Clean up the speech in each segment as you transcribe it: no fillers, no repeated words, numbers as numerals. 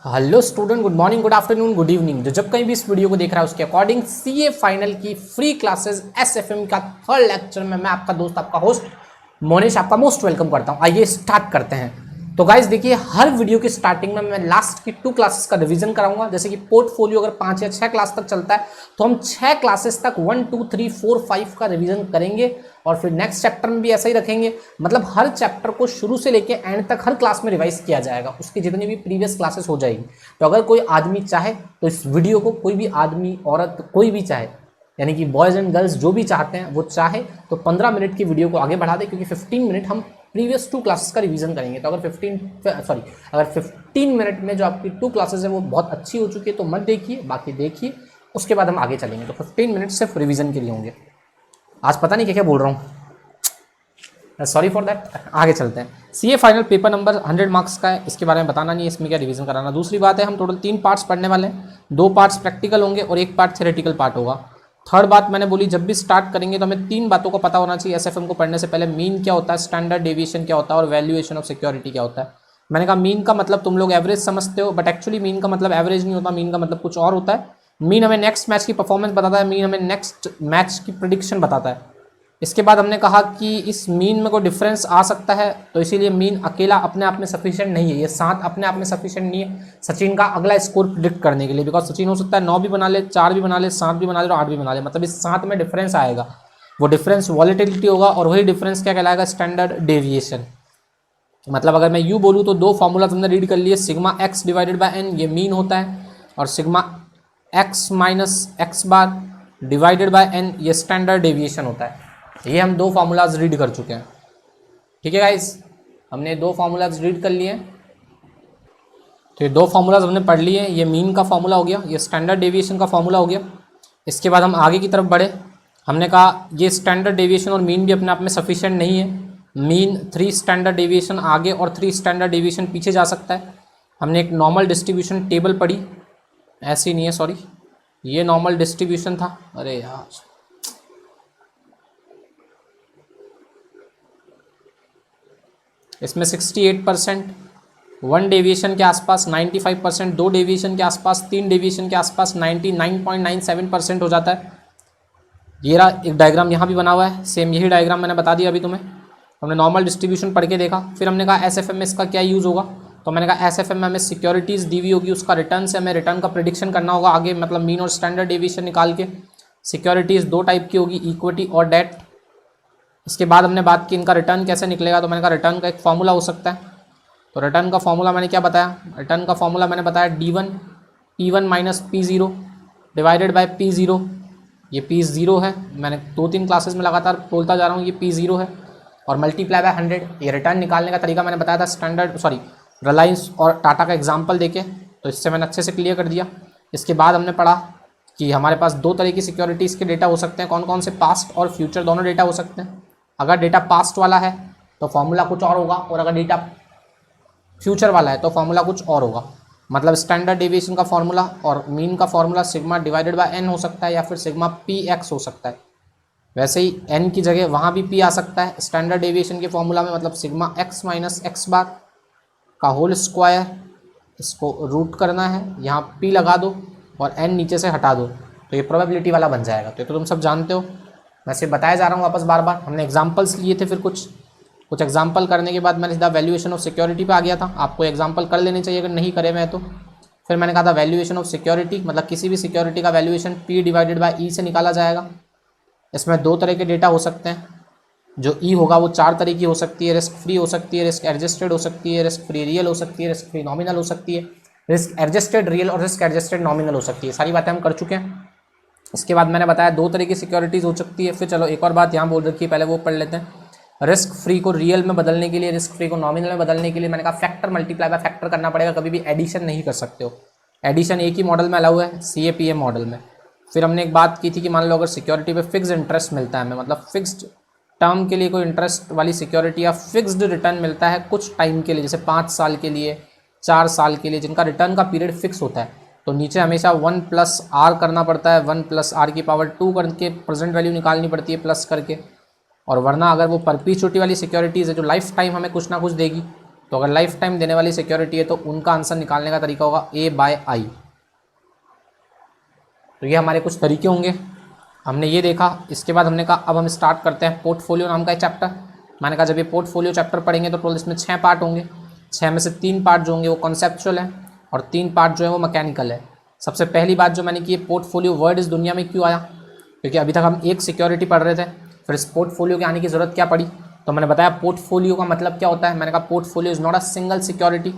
Hello student, good morning, good afternoon, good evening. जो जब कहीं भी इस वीडियो को देख रहा है उसके अकॉर्डिंग सीए फाइनल की फ्री क्लासेस एसएफएम का थर्ड लेक्चर में मैं आपका दोस्त, आपका होस्ट मोनिश आपका मोस्ट वेलकम करता हूं। आइए स्टार्ट करते हैं। तो गाइस देखिए, हर वीडियो की स्टार्टिंग में मैं लास्ट की 2 क्लासेस का रिवीजन कराऊंगा। जैसे कि पोर्टफोलियो अगर 5 या 6 क्लास तक चलता है तो हम 6 क्लासेस तक 1 2 3 4 5 का रिवीजन करेंगे और फिर नेक्स्ट चैप्टर में भी ऐसा ही रखेंगे। मतलब हर चैप्टर को शुरू से लेके एंड तक हर क्लास में रिवाइज किया जाएगा, उसकी जितनी भी प्रीवियस क्लासेस हो जाएगी। तो अगर कोई आदमी चाहे तो इस वीडियो को, कोई भी आदमी, औरत, कोई भी चाहे, यानी कि बॉयज़ एंड गर्ल्स जो भी चाहते हैं वो चाहे तो 15 मिनट की वीडियो को आगे बढ़ा दे, क्योंकि 15 मिनट हम प्रीवियस 2 क्लासेस का रिवीजन करेंगे। तो अगर 15 मिनट में जो आपकी 2 क्लासेस है वो बहुत अच्छी हो चुकी है तो मत देखिए, बाकी देखिए, उसके बाद हम आगे चलेंगे। तो 15 मिनट सिर्फ रिवीजन के लिए होंगे। आज पता नहीं क्या क्या बोल रहा हूँ, सॉरी फॉर दैट। आगे चलते हैं। CA final paper number 100 marks का है, इसके बारे में बताना नहीं है, इसमें क्या रिवीजन कराना। दूसरी बात है, हम टोटल 3 पार्ट्स पढ़ने वाले हैं। 2 पार्ट्स प्रैक्टिकल होंगे और 1 पार्ट थ्योरेटिकल पार्ट होगा। थर्ड बात मैंने बोली, जब भी स्टार्ट करेंगे तो हमें 3 बातों का पता होना चाहिए एसएफएम को पढ़ने से पहले। मीन क्या होता है, स्टैंडर्ड डेविएशन क्या होता है और वैल्यूएशन ऑफ सिक्योरिटी क्या होता है। मैंने कहा मीन का मतलब तुम लोग एवरेज समझते हो, बट एक्चुअली मीन का मतलब एवरेज नहीं होता, मीन का मतलब कुछ और होता है। मीन हमें नेक्स्ट मैच की परफॉर्मेंस बताता है, मीन हमें नेक्स्ट मैच की प्रिडिक्शन बताता है। इसके बाद हमने कहा कि इस मीन में कोई डिफरेंस आ सकता है, तो इसीलिए मीन अकेला अपने आप में सफिशिएंट नहीं है। ये 7 अपने आप में सफिशिएंट नहीं है सचिन का अगला स्कोर प्रिडिक्ट करने के लिए, बिकॉज सचिन हो सकता है 9 भी बना ले, 4 भी बना ले, 7 भी बना ले और 8 भी बना ले। मतलब इस 7 में डिफरेंस आएगा, वो डिफरेंस वॉलेटिलिटी होगा और वही डिफरेंस क्या कहलाएगा, स्टैंडर्ड डेविएशन। मतलब अगर मैं यू बोलूँ तो 2 फार्मूला तुमने रीड कर लिए, sigma x divided by n ये मीन होता है, और sigma x minus x bar divided by n ये स्टैंडर्ड डेविएशन होता है। ये हम 2 फार्मूलाज रीड कर चुके हैं। ठीक है गाइस, हमने 2 फार्मूलाज रीड कर लिए। तो ये 2 फार्मूलाज हमने पढ़ लिए। ये मीन का फार्मूला हो गया, ये स्टैंडर्ड डेविएशन का फार्मूला हो गया। इसके बाद हम आगे की तरफ बढ़े। हमने कहा ये स्टैंडर्ड डेविएशन और मीन भी अपने आप में सफिशिएंट नहीं है। मीन 3 स्टैंडर्ड डेविएशन आगे और 3 स्टैंडर्ड डेविएशन पीछे जा सकता है। हमने एक नॉर्मल डिस्ट्रीब्यूशन टेबल पढ़ी, ऐसी नहीं है, सॉरी, ये नॉर्मल डिस्ट्रीब्यूशन था। अरे यार, इसमें 68%, 1 डेविएशन के आसपास 95%, 2 डेविएशन के आसपास, 3 डेविएशन के आसपास 99.97% हो जाता है। ये रहा एक डायग्राम यहाँ भी बना हुआ है, सेम यही डायग्राम मैंने बता दिया अभी तुम्हें। हमने नॉर्मल डिस्ट्रीब्यूशन पढ़ के देखा। फिर हमने कहा एसएफएम में इसका क्या यूज़ होगा, तो मैंने कहा एसएफएम में हमें सिक्योरिटीज़ दी हुई होगी, उसका रिटर्न से हमें रिटर्न का प्रिडिक्शन करना होगा आगे, मतलब मीन और स्टैंडर्ड डेविएशन निकाल के। सिक्योरिटीज़ 2 टाइप की होगी, इक्विटी और डेट। इसके बाद हमने बात की इनका रिटर्न कैसे निकलेगा, तो मैंने कहा रिटर्न का एक फार्मूला हो सकता है। तो रिटर्न का फार्मूला मैंने क्या बताया, रिटर्न का फार्मूला मैंने बताया D1 P1 minus P0 divided by P0। ये P0 है, मैंने 2-3 क्लासेस में लगातार बोलता जा रहा हूँ, ये P0 है, और मल्टीप्लाई बाय 100। ये रिटर्न निकालने का तरीका मैंने बताया था स्टैंडर्ड, सॉरी, रिलायंस और टाटा का एग्जाम्पल देके, तो इससे मैंने अच्छे से क्लियर कर दिया। इसके बाद हमने पढ़ा कि हमारे पास 2 तरह की सिक्योरिटीज़ के डेटा हो सकते हैं। कौन कौन से, पास्ट और फ्यूचर दोनों डेटा हो सकते हैं। अगर डेटा पास्ट वाला है तो फॉर्मूला कुछ और होगा, और अगर डेटा फ्यूचर वाला है तो फॉर्मूला कुछ और होगा। मतलब स्टैंडर्ड डेविएशन का फॉर्मूला और मीन का formula sigma divided by n हो सकता है, या फिर सिग्मा पी एक्स हो सकता है। वैसे ही एन की जगह वहाँ भी पी आ सकता है स्टैंडर्ड डेविएशन के फॉर्मूला में, मतलब सिग्मा एक्स माइनस एक्स बार का होल स्क्वायर, इसको रूट करना है, यहाँ पी लगा दो और एन नीचे से हटा दो, तो ये प्रोबेबिलिटी वाला बन जाएगा। तो तुम सब जानते हो, मैं सिर्फ बताया जा रहा हूँ वापस बार बार। हमने एग्जांपल्स लिए थे, फिर कुछ एग्जांपल करने के बाद मैंने सीधा वैल्यूएशन ऑफ सिक्योरिटी पे आ गया था। आपको एग्जांपल कर लेने चाहिए अगर नहीं करे मैं तो। फिर मैंने कहा था वैल्यूएशन ऑफ सिक्योरिटी, मतलब किसी भी सिक्योरिटी का valuation P divided by E से निकाला जाएगा। इसमें 2 तरह के डेटा हो सकते हैं। जो E होगा वो 4 तरह की हो सकती है, रिस्क फ्री हो सकती है, रिस्क एडजस्टेड हो सकती है, रिस्क फ्री रियल हो सकती है, रिस्क फ्री नॉमिनल हो सकती है, रिस्क एडजस्टेड रियल और रिस्क एडजस्टेड नॉमिनल हो सकती है। सारी बातें हम कर चुके हैं। इसके बाद मैंने बताया 2 तरह की सिक्योरिटीज़ हो सकती है। फिर चलो एक और बात यहाँ बोल रखी है, पहले वो पढ़ लेते हैं। रिस्क फ्री को रियल में बदलने के लिए, रिस्क फ्री को नॉमिनल में बदलने के लिए मैंने कहा फैक्टर मल्टीप्लाई बाय फैक्टर करना पड़ेगा, कभी भी एडिशन नहीं कर सकते हो। एडिशन एक ही मॉडल में अलाउ है, CAPM मॉडल में। फिर हमने एक बात की थी कि मान लो अगर सिक्योरिटी पे फिक्स्ड इंटरेस्ट मिलता है हमें, मतलब फिक्स्ड टर्म के लिए कोई इंटरेस्ट वाली सिक्योरिटी या फिक्स्ड रिटर्न मिलता है कुछ टाइम के लिए, जैसे 5 साल के लिए, 4 साल के लिए, जिनका रिटर्न का पीरियड फिक्स होता है, तो नीचे हमेशा 1 + R करना पड़ता है, 1 + R की पावर 2 करके प्रेजेंट वैल्यू निकालनी पड़ती है प्लस करके। और वरना अगर वो परपीचुटी वाली सिक्योरिटीज़ है जो लाइफ टाइम हमें कुछ ना कुछ देगी, तो अगर लाइफ टाइम देने वाली सिक्योरिटी है तो उनका आंसर निकालने का तरीका होगा A/I। तो ये हमारे कुछ तरीके होंगे, हमने ये देखा। इसके बाद हमने कहा अब हम स्टार्ट करते हैं पोर्टफोलियो नाम का एक चैप्टर। मैंने कहा जब ये पोर्टफोलियो चैप्टर पढ़ेंगे तो टोटल इसमें 6 पार्ट होंगे। 6 में से 3 पार्ट जो होंगे वो कॉन्सेप्चुअल है और 3 पार्ट जो है वो मैकेनिकल है। सबसे पहली बात जो मैंने की, पोर्टफोलियो वर्ड इस दुनिया में क्यों आया, क्योंकि अभी तक हम एक सिक्योरिटी पढ़ रहे थे, फिर इस पोर्टफोलियो के आने की ज़रूरत क्या पड़ी। तो मैंने बताया पोर्टफोलियो का मतलब क्या होता है। मैंने कहा portfolio is not a single security.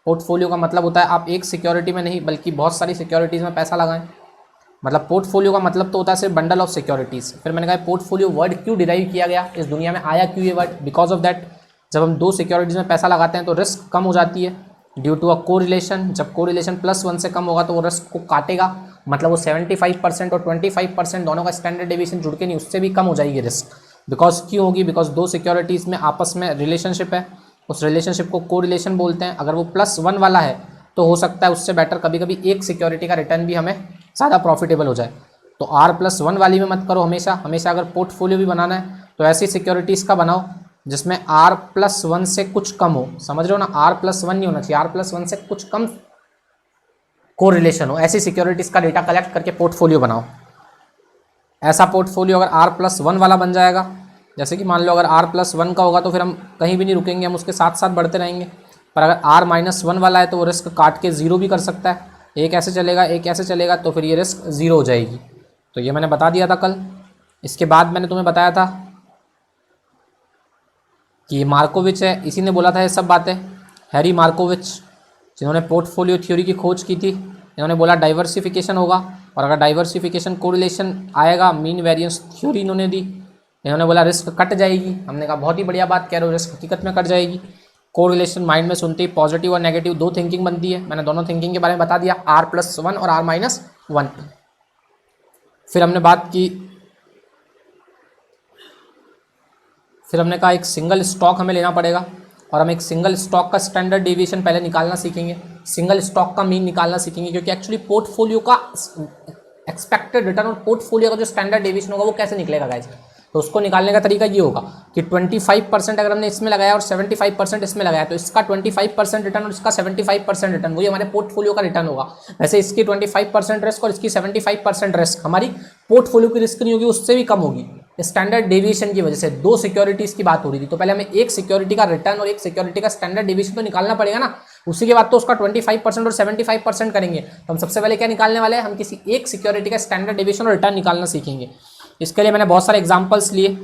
Portfolio का मतलब होता है आप एक सिक्योरिटी में नहीं बल्कि बहुत सारी सिक्योरिटीज़ में पैसा लगाएं। मतलब पोर्टफोलियो का मतलब तो होता है सिर्फ बंडल ऑफ सिक्योरिटीज़। फिर मैंने कहा पोर्टफोलियो वर्ड क्यों डिराइव किया गया, इस दुनिया में आया क्यों ये वर्ड, बिकॉज ऑफ दैट जब हम 2 सिक्योरिटीज़ में पैसा लगाते हैं तो रिस्क कम हो जाती है ड्यू टू अ कोरिलेशन। जब कोरिलेशन +1 से कम होगा तो वो रिस्क को काटेगा, मतलब वो 75% और 25% दोनों का स्टैंडर्ड डेविएशन जुड़ के नहीं, उससे भी कम हो जाएगी रिस्क। बिकॉज क्यों होगी, बिकॉज 2 सिक्योरिटीज़ में आपस में रिलेशनशिप है, उस रिलेशनशिप को कोरिलेशन बोलते हैं। अगर वो +1 वाला है तो हो सकता है उससे बेटर कभी कभी एक सिक्योरिटी का रिटर्न भी हमें ज़्यादा प्रॉफिटेबल हो जाए। तो R+1 वाली में मत करो हमेशा। हमेशा अगर पोर्टफोलियो भी बनाना है तो ऐसी सिक्योरिटीज़ का बनाओ जिसमें R+1 से कुछ कम हो। समझ रहे हो ना, R+1 नहीं होना चाहिए, R+1 से कुछ कम कोरिलेशन हो। ऐसी सिक्योरिटीज़ का डेटा कलेक्ट करके पोर्टफोलियो बनाओ। ऐसा पोर्टफोलियो अगर R+1 वाला बन जाएगा, जैसे कि मान लो अगर R+1 का होगा तो फिर हम कहीं भी नहीं रुकेंगे, हम उसके साथ साथ बढ़ते रहेंगे। पर अगर R-1 वाला है तो वो रिस्क काट के 0 भी कर सकता है, एक ऐसे चलेगा एक ऐसे चलेगा, तो फिर ये रिस्क 0 हो जाएगी। तो ये मैंने बता दिया था कल। इसके बाद मैंने तुम्हें बताया था कि ये मार्कोविच है, इसी ने बोला था ये सब बातें, हैरी मार्कोविच, जिन्होंने पोर्टफोलियो थ्योरी की खोज की थी। इन्होंने बोला डाइवर्सिफिकेशन होगा, और अगर डाइवर्सिफिकेशन कोरिलेशन आएगा, मीन वेरिएंस थ्योरी इन्होंने दी। इन्होंने बोला रिस्क कट जाएगी। हमने कहा बहुत ही बढ़िया बात कह रहे हो, रिस्क हकीकत में कट जाएगी। कोरिलेशन माइंड में सुनते ही पॉजिटिव और नेगेटिव 2 थिंकिंग बनती है। मैंने दोनों थिंकिंग के बारे में बता दिया, R+1 और R-1। फिर हमने बात की, फिर हमने कहा एक सिंगल स्टॉक हमें लेना पड़ेगा और हम एक सिंगल स्टॉक का स्टैंडर्ड डेविएशन पहले निकालना सीखेंगे, सिंगल स्टॉक का मीन निकालना सीखेंगे, क्योंकि एक्चुअली पोर्टफोलियो का एक्सपेक्टेड रिटर्न और पोर्टफोलियो का जो स्टैंडर्ड डेविएशन होगा वो कैसे निकलेगा गाइस। तो उसको निकालने का तरीका ये होगा कि 25% अगर हमने इसमें लगाया और 75% इसमें लगाया तो इसका 25% रिटर्न और इसका 75% रिटर्न, वही हमारे पोर्टफोलियो का रिटर्न होगा। वैसे इसकी 25% रिस्क और इसकी 75% रिस्क हमारी पोर्टफोलियो की रिस्क नहीं होगी, उससे भी कम होगी स्टैंडर्ड डेविएशन की वजह से। 2 सिक्योरिटीज़ की बात हो रही थी, तो पहले हमें एक सिक्योरिटी का रिटर्न और एक सिक्योरिटी का स्टैंडर्ड डेविएशन तो निकालना पड़ेगा ना। उसी के बाद तो उसका 25% और 75% करेंगे। तो हम सबसे पहले क्या निकालने वाले हैं, हम किसी एक सिक्योरिटी का स्टैंडर्ड डेविएशन और रिटर्न निकालना सीखेंगे। इसके लिए मैंने बहुत सारे एग्जांपल्स लिए।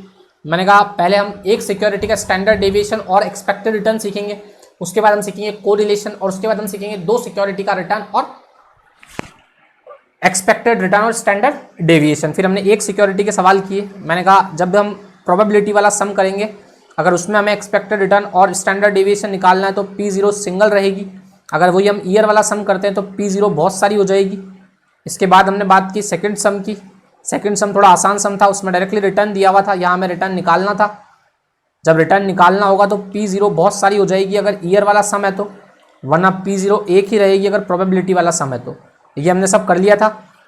मैंने कहा पहले हम एक सिक्योरिटी का स्टैंडर्ड डेविएशन और एक्सपेक्टेड रिटर्न सीखेंगे, उसके बाद हम सीखेंगे कोरिलेशन, और उसके बाद हम सीखेंगे 2 सिक्योरिटी का रिटर्न और एक्सपेक्टेड रिटर्न और स्टैंडर्ड डेविएशन। फिर हमने एक सिक्योरिटी के सवाल किए। मैंने कहा जब हम प्रोबेबिलिटी वाला सम करेंगे, अगर उसमें हमें एक्सपेक्टेड रिटर्न और स्टैंडर्ड डेविएशन निकालना है तो P0 सिंगल रहेगी। अगर वही हम ईयर वाला सम करते हैं तो P0 बहुत सारी हो जाएगी। इसके बाद हमने बात की सेकंड सम की। सेकंड सम थोड़ा आसान सम था, उसमें डायरेक्टली रिटर्न दिया हुआ था, यहाँ हमें रिटर्न निकालना था। जब रिटर्न निकालना होगा तो P0 बहुत सारी हो जाएगी अगर ईयर वाला सम है तो, वरना P0 एक ही रहेगी अगर प्रोबेबिलिटी वाला सम है तो। ये हमने सब कर लिया था।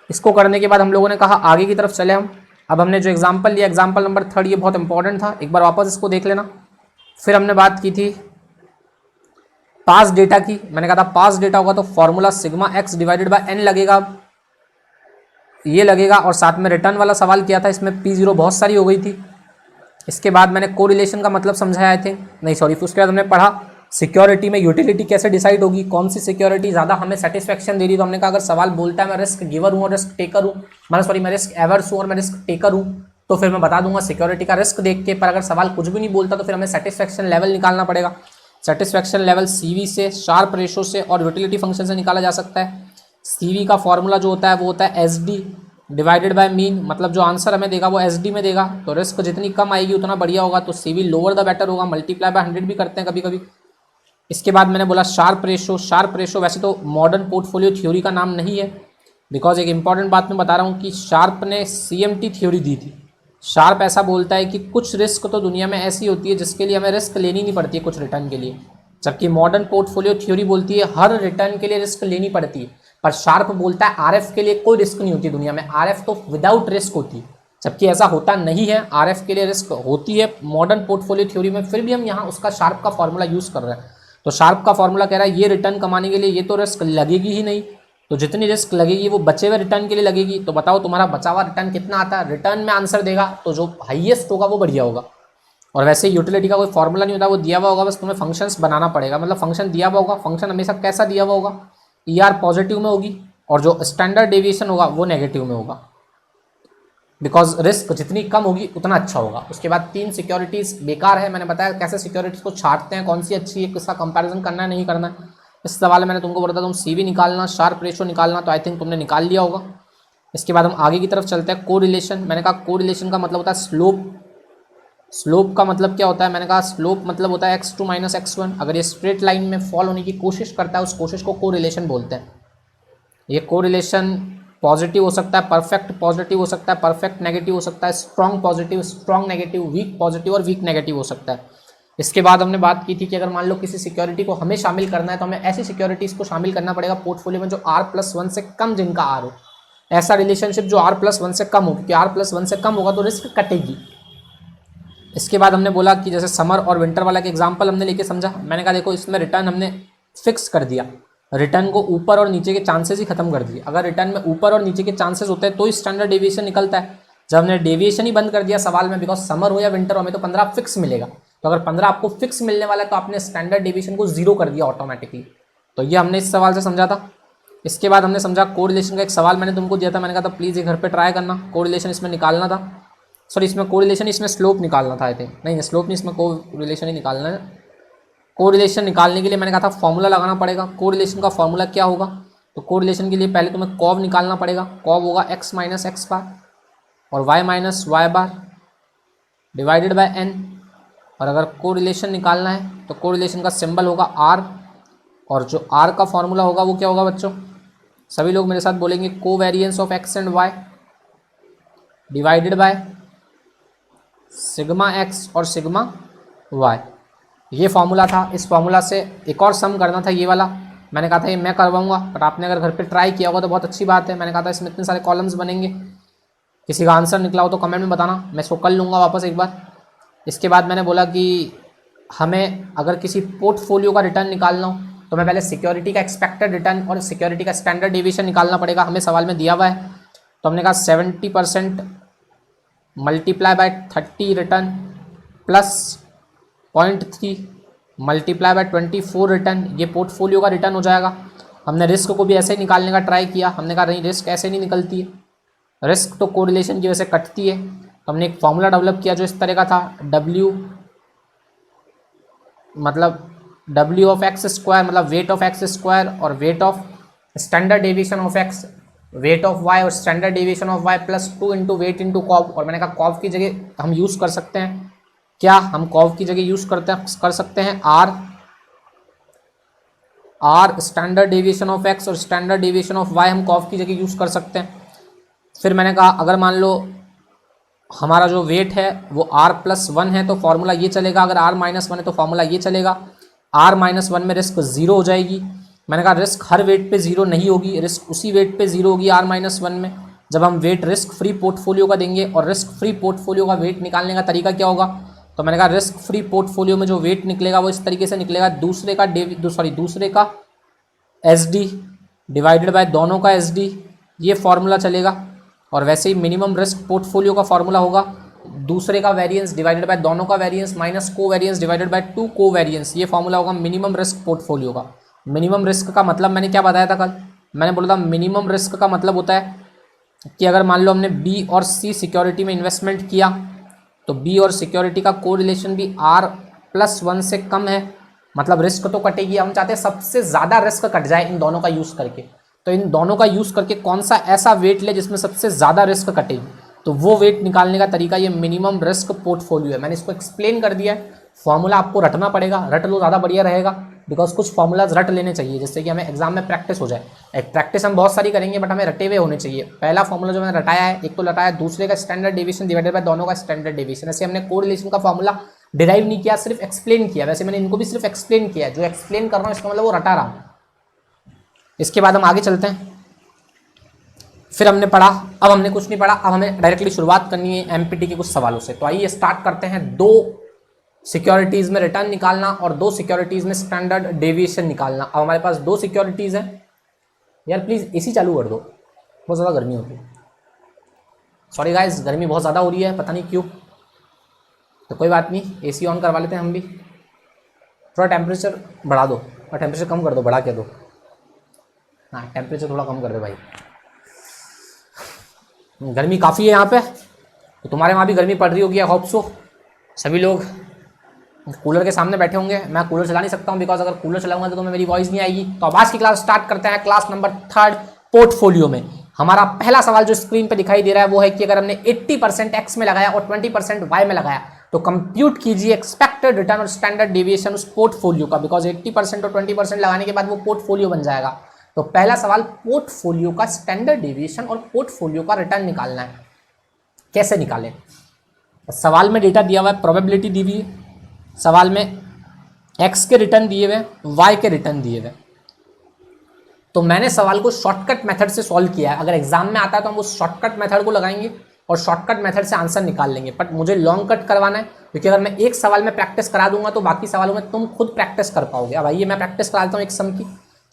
इसको करने के बाद हम लोगों ने कहा आगे की तरफ चले हम। अब हमने जो एग्जाम्पल लिया, एग्जाम्पल नंबर 3, ये बहुत इंपॉर्टेंट था, एक बार वापस इसको देख लेना। फिर हमने बात की थी पास डेटा की। मैंने कहा था पास डेटा होगा तो formula sigma x divided by n लगेगा, ये लगेगा। और साथ में रिटर्न वाला सवाल किया था, इसमें P0 बहुत सारी हो गई थी। इसके बाद मैंने कोरिलेशन का मतलब समझाया आई थिंक, नहीं सॉरी, उसके बाद हमने पढ़ा सिक्योरिटी में यूटिलिटी कैसे डिसाइड होगी, कौन सी सिक्योरिटी ज़्यादा हमें सेटिस्फैक्शन दे रही। तो हमने कहा अगर सवाल बोलता है मैं रिस्क गिवर हूँ और रिस्क टेकर हूँ, मैं रिस्क एवर्स हूँ और मैं रिस्क टेकर हूँ, तो फिर मैं बता दूंगा सिक्योरिटी का रिस्क देख के। पर अगर सवाल कुछ भी नहीं बोलता तो फिर हमें सेटिस्फैक्शन लेवल निकालना पड़ेगा। सेटिस्फैक्शन लेवल CV से, शार्प रेशो से और यूटिलिटी फंक्शन से निकाला जा सकता है। CV का फॉर्मूला जो होता है वो होता है SD डिवाइडेड बाय मीन, मतलब जो आंसर हमें देगा वो SD में देगा, तो रिस्क जितनी कम आएगी उतना बढ़िया होगा। तो CV लोअर द बेटर होगा, मल्टीप्लाई बाय 100 भी करते हैं कभी कभी। इसके बाद मैंने बोला शार्प रेशो। शार्प रेशो वैसे तो मॉडर्न पोर्टफोलियो थ्योरी का नाम नहीं है, बिकॉज एक इंपॉर्टेंट बात मैं बता रहा हूँ कि शार्प ने CMT थ्योरी दी थी। शार्प ऐसा बोलता है कि कुछ रिस्क तो दुनिया में ऐसी होती है जिसके लिए हमें रिस्क लेनी नहीं पड़ती है कुछ रिटर्न के लिए, जबकि मॉडर्न पोर्टफोलियो थ्योरी बोलती है हर रिटर्न के लिए रिस्क लेनी पड़ती है। पर शार्प बोलता है RF के लिए कोई रिस्क नहीं होती दुनिया में, RF तो विदाउट रिस्क होती है, जबकि ऐसा होता नहीं है। RF के लिए रिस्क होती है मॉडर्न पोर्टफोलियो थ्योरी में, फिर भी हम यहाँ उसका शार्प का फॉर्मूला यूज़ कर रहे हैं। तो शार्प का फॉर्मूला कह रहा है ये रिटर्न कमाने के लिए ये तो रिस्क लगेगी ही नहीं, तो जितनी रिस्क लगेगी वो बचे हुए रिटर्न के लिए लगेगी। तो बताओ तुम्हारा बचा हुआ रिटर्न कितना आता है। रिटर्न में आंसर देगा तो जो हाईएस्ट होगा वो बढ़िया होगा। और वैसे यूटिलिटी का कोई फॉर्मूला नहीं होता, वो दिया हुआ होगा, बस तुम्हें फंक्शंस बनाना पड़ेगा। मतलब फंक्शन दिया हुआ होगा, फंक्शन हमेशा कैसा दिया हुआ होगा, ER पॉजिटिव में होगी और जो स्टैंडर्ड डेविएशन होगा वो नेगेटिव में होगा, बिकॉज रिस्क जितनी कम होगी उतना अच्छा होगा। उसके बाद 3 सिक्योरिटीज़ बेकार है, मैंने बताया कैसे सिक्योरिटीज़ को छांटते हैं, कौन सी अच्छी है, किसका कंपैरिजन करना है नहीं करना है। इस सवाल में मैंने तुमको बोला था तुम CV निकालना, शार्प रेशो निकालना, तो आई थिंक तुमने निकाल लिया होगा। इसके बाद हम आगे की तरफ चलते हैं। कोरिलेशन, मैंने कहा कोरिलेशन का मतलब होता है स्लोप। स्लोप का मतलब क्या होता है, मैंने कहा स्लोप मतलब होता है x2 - x1। अगर ये स्ट्रेट लाइन में फॉल होने की कोशिश करता है उस कोशिश को कोरिलेशन बोलते हैं। ये कोरिलेशन पॉजिटिव हो सकता है, परफेक्ट पॉजिटिव हो सकता है, परफेक्ट नेगेटिव हो सकता है, strong positive, strong negative, weak positive और वीक नेगेटिव हो सकता है। इसके बाद हमने बात की थी कि अगर मान लो किसी सिक्योरिटी को हमें शामिल करना है तो हमें ऐसी सिक्योरिटीज़ को शामिल करना पड़ेगा पोर्टफोलियो में जो R+1 से कम जिनका R हो, ऐसा रिलेशनशिप जो R+1 से कम हो, क्योंकि R+1 से कम होगा तो रिस्क कटेगी। इसके बाद हमने बोला कि जैसे समर और विंटर वाला के एग्जाम्पल हमने लेके समझा। मैंने कहा देखो इसमें रिटर्न हमने फिक्स कर दिया, रिटर्न को ऊपर और नीचे के चांसेस ही खत्म कर दिए। अगर रिटर्न में ऊपर और नीचे के चांसेस होते हैं तो ही स्टैंडर्ड डेविएशन निकलता है। जब हमने डेविएशन ही बंद कर दिया सवाल में, बिकॉज समर हो या विंटर हो हमें तो 15 फिक्स मिलेगा, तो अगर 15 आपको फिक्स मिलने वाला है तो आपने स्टैंडर्ड डेविएशन को 0 कर दिया ऑटोमेटिकली। तो ये हमने इस सवाल से समझा था। इसके बाद हमने समझा कोरिलेशन का एक सवाल मैंने तुमको दिया था, मैंने कहा था प्लीज़ ये घर पे ट्राई करना, कोरिलेशन इसमें निकालना था। सॉरी इसमें कोरिलेशन, इसमें स्लोप निकालना था आई थिंक, नहीं स्लोप नहीं, इसमें कोरिलेशन ही निकालना है। कोरिलेशन निकालने के लिए मैंने कहा था फॉर्मूला लगाना पड़ेगा। कोरिलेशन का फॉर्मूला क्या होगा, तो कोरिलेशन के लिए पहले तुम्हें कॉव निकालना पड़ेगा। कॉव होगा x - x बार और y - y बार डिवाइडेड बाय n। और अगर कोरिलेशन निकालना है तो कोरिलेशन का सिंबल होगा r, और जो r का फॉर्मूला होगा वो क्या होगा बच्चों, सभी लोग मेरे साथ बोलेंगे covariance of x and y divided by sigma x और सिग्मा y। ये फॉर्मूला था। इस फॉर्मूला से एक और सम करना था, ये वाला मैंने कहा था ये मैं करवाऊंगा, बट आपने अगर घर पे ट्राई किया होगा तो बहुत अच्छी बात है। मैंने कहा था इसमें इतने सारे कॉलम्स बनेंगे, किसी का आंसर निकला हो तो कमेंट में बताना, मैं इसको कर लूँगा वापस एक बार। इसके बाद मैंने बोला कि हमें अगर किसी पोर्टफोलियो का रिटर्न निकालना हो तो हमें पहले सिक्योरिटी का एक्सपेक्टेड रिटर्न और सिक्योरिटी का स्टैंडर्ड डेविएशन निकालना पड़ेगा। हमें सवाल में दिया हुआ है, तो हमने कहा 70% multiply by 30 return plus 0.3 multiply bye 24 return, ये पोर्टफोलियो का रिटर्न हो जाएगा। हमने रिस्क को भी ऐसे ही निकालने का ट्राई किया, हमने कहा नहीं रिस्क ऐसे नहीं निकलती है, रिस्क तो कोरिलेशन की वजह से कटती है। तो हमने एक फॉर्मूला डेवलप किया जो इस तरह का था, W मतलब W ऑफ एक्स स्क्वायर मतलब वेट ऑफ एक्स स्क्वायर और weight of standard deviation of x, weight of y और standard deviation of y plus 2 into weight into cov. और मैंने कहा कॉव की जगह हम यूज़ कर सकते हैं क्या, हम कॉव की जगह यूज़ कर सकते हैं r standard deviation of x और स्टैंडर्ड डेविएशन ऑफ वाई हम कॉव की जगह यूज़ कर सकते हैं। फिर मैंने कहा अगर मान लो हमारा जो वेट है वो R+1 है तो फॉर्मूला ये चलेगा, अगर R-1 है तो फॉर्मूला ये चलेगा। R-1 में रिस्क 0 हो जाएगी। मैंने कहा रिस्क हर वेट पे 0 नहीं होगी, रिस्क उसी वेट पे 0 होगी R-1 में जब हम वेट रिस्क फ्री पोर्टफोलियो का देंगे। और रिस्क फ्री पोर्टफोलियो का वेट निकालने का तरीका क्या होगा, तो मैंने कहा रिस्क फ्री पोर्टफोलियो में जो वेट निकलेगा वो इस तरीके से निकलेगा, दूसरे का SD डिवाइडेड बाय दोनों का SD, ये फॉर्मूला चलेगा। और वैसे ही मिनिमम रिस्क पोर्टफोलियो का फॉर्मूला होगा दूसरे का वेरिएंस डिवाइडेड बाय दोनों का वेरिएंस माइनस को वेरिएंस डिवाइडेड बाय 2 को वेरिएंस, ये फॉर्मूला होगा मिनिमम रिस्क पोर्टफोलियो का। मिनिमम रिस्क का मतलब मैंने क्या बताया था कल, मैंने बोला था मिनिमम रिस्क का मतलब होता है कि अगर मान लो हमने B और C सिक्योरिटी में इन्वेस्टमेंट किया तो B और सिक्योरिटी का कोरिलेशन भी R+1 से कम है, मतलब रिस्क तो कटेगी। हम चाहते हैं सबसे ज़्यादा रिस्क कट जाए इन दोनों का यूज़ करके, तो इन दोनों का यूज़ करके कौन सा ऐसा वेट ले जिसमें सबसे ज़्यादा रिस्क कटेगी, तो वो वेट निकालने का तरीका ये मिनिमम रिस्क पोर्टफोलियो है। मैंने इसको एक्सप्लेन कर दिया है, फॉर्मूला आपको रटना पड़ेगा, रट लो ज़्यादा बढ़िया रहेगा, बिकॉज कुछ फॉर्मूलाज रट लेने चाहिए जिससे कि हमें एग्जाम में प्रैक्टिस हो जाए। एक प्रैक्टिस हम बहुत सारी करेंगे बट हमें रटे हुए होने चाहिए। पहला फॉर्मूला जो मैंने रटाया है, एक तो रटाया दूसरे का स्टैंडर्ड डेविएशन डिवाइडेड बाय दोनों का स्टैंडर्ड डेविएशन। ऐसे हमने कोरिलेशन का फॉर्मूला डिराइव नहीं किया, सिर्फ एक्सप्लेन किया। वैसे मैंने इनको भी सिर्फ एक्सप्लेन किया है, जो एक्सप्लेन कर रहा हूँ इसका मतलब वो रटा रहा हूँ। इसके बाद हम आगे चलते हैं। फिर हमने पढ़ा, अब हमने कुछ नहीं पढ़ा, अब हमें डायरेक्टली शुरुआत करनी है एमपीटी के कुछ सवालों से। तो आइए स्टार्ट करते हैं। 2 सिक्योरिटीज़ में रिटर्न निकालना और 2 सिक्योरिटीज़ में स्टैंडर्ड डेविएशन निकालना। अब हमारे पास 2 सिक्योरिटीज़ हैं। यार प्लीज़ एसी चालू कर दो, बहुत ज़्यादा गर्मी होती है। सॉरी गाइस, गर्मी बहुत ज़्यादा हो रही है, पता नहीं क्यों। तो कोई बात नहीं, एसी ऑन करवा लेते हैं हम भी। थोड़ा टेम्परेचर बढ़ा दो और टेम्परेचर कम कर दो, बढ़ा के दो। हाँ, टेम्परेचर थोड़ा कम कर दे भाई, गर्मी काफ़ी है यहाँ पे। तो तुम्हारे वहाँ भी गर्मी पड़ रही होगी, आई होप सो। सभी लोग कूलर के सामने बैठे होंगे। मैं कूलर चला नहीं सकता हूँ, बिकॉज अगर कूलर चलाऊंगा तो मेरी वॉइस नहीं आएगी। तो अब आज की क्लास स्टार्ट करते हैं। क्लास नंबर 3 पोर्टफोलियो में हमारा पहला सवाल जो स्क्रीन पे दिखाई दे रहा है वो है कि अगर हमने 80% एक्स में लगाया और 20% वाई में लगाया तो कंप्यूट कीजिए एक्सपेक्टेड रिटर्न और स्टैंडर्ड डेविएशन उस पोर्टफोलियो का। बिकॉज 80% और 20% लगाने के बाद वो पोर्टफोलियो बन जाएगा। तो पहला सवाल, पोर्टफोलियो का स्टैंडर्ड डेविएशन और पोर्टफोलियो का रिटर्न निकालना है। कैसे निकालें? सवाल में डेटा दिया हुआ है, प्रोबेबिलिटी दी हुई है। सवाल में एक्स के रिटर्न दिए हुए, वाई के रिटर्न दिए हुए। तो मैंने सवाल को शॉर्टकट मेथड से सॉल्व किया है। अगर एग्जाम में आता है तो हम उस शॉर्टकट मेथड को लगाएंगे और शॉर्टकट मेथड से आंसर निकाल लेंगे। बट मुझे लॉन्ग कट करवाना है, क्योंकि अगर मैं एक सवाल में प्रैक्टिस करा दूंगा तो बाकी सवालों में तुम खुद प्रैक्टिस कर पाओगे। अब आइए मैं प्रैक्टिस कराता हूँ एक सम की।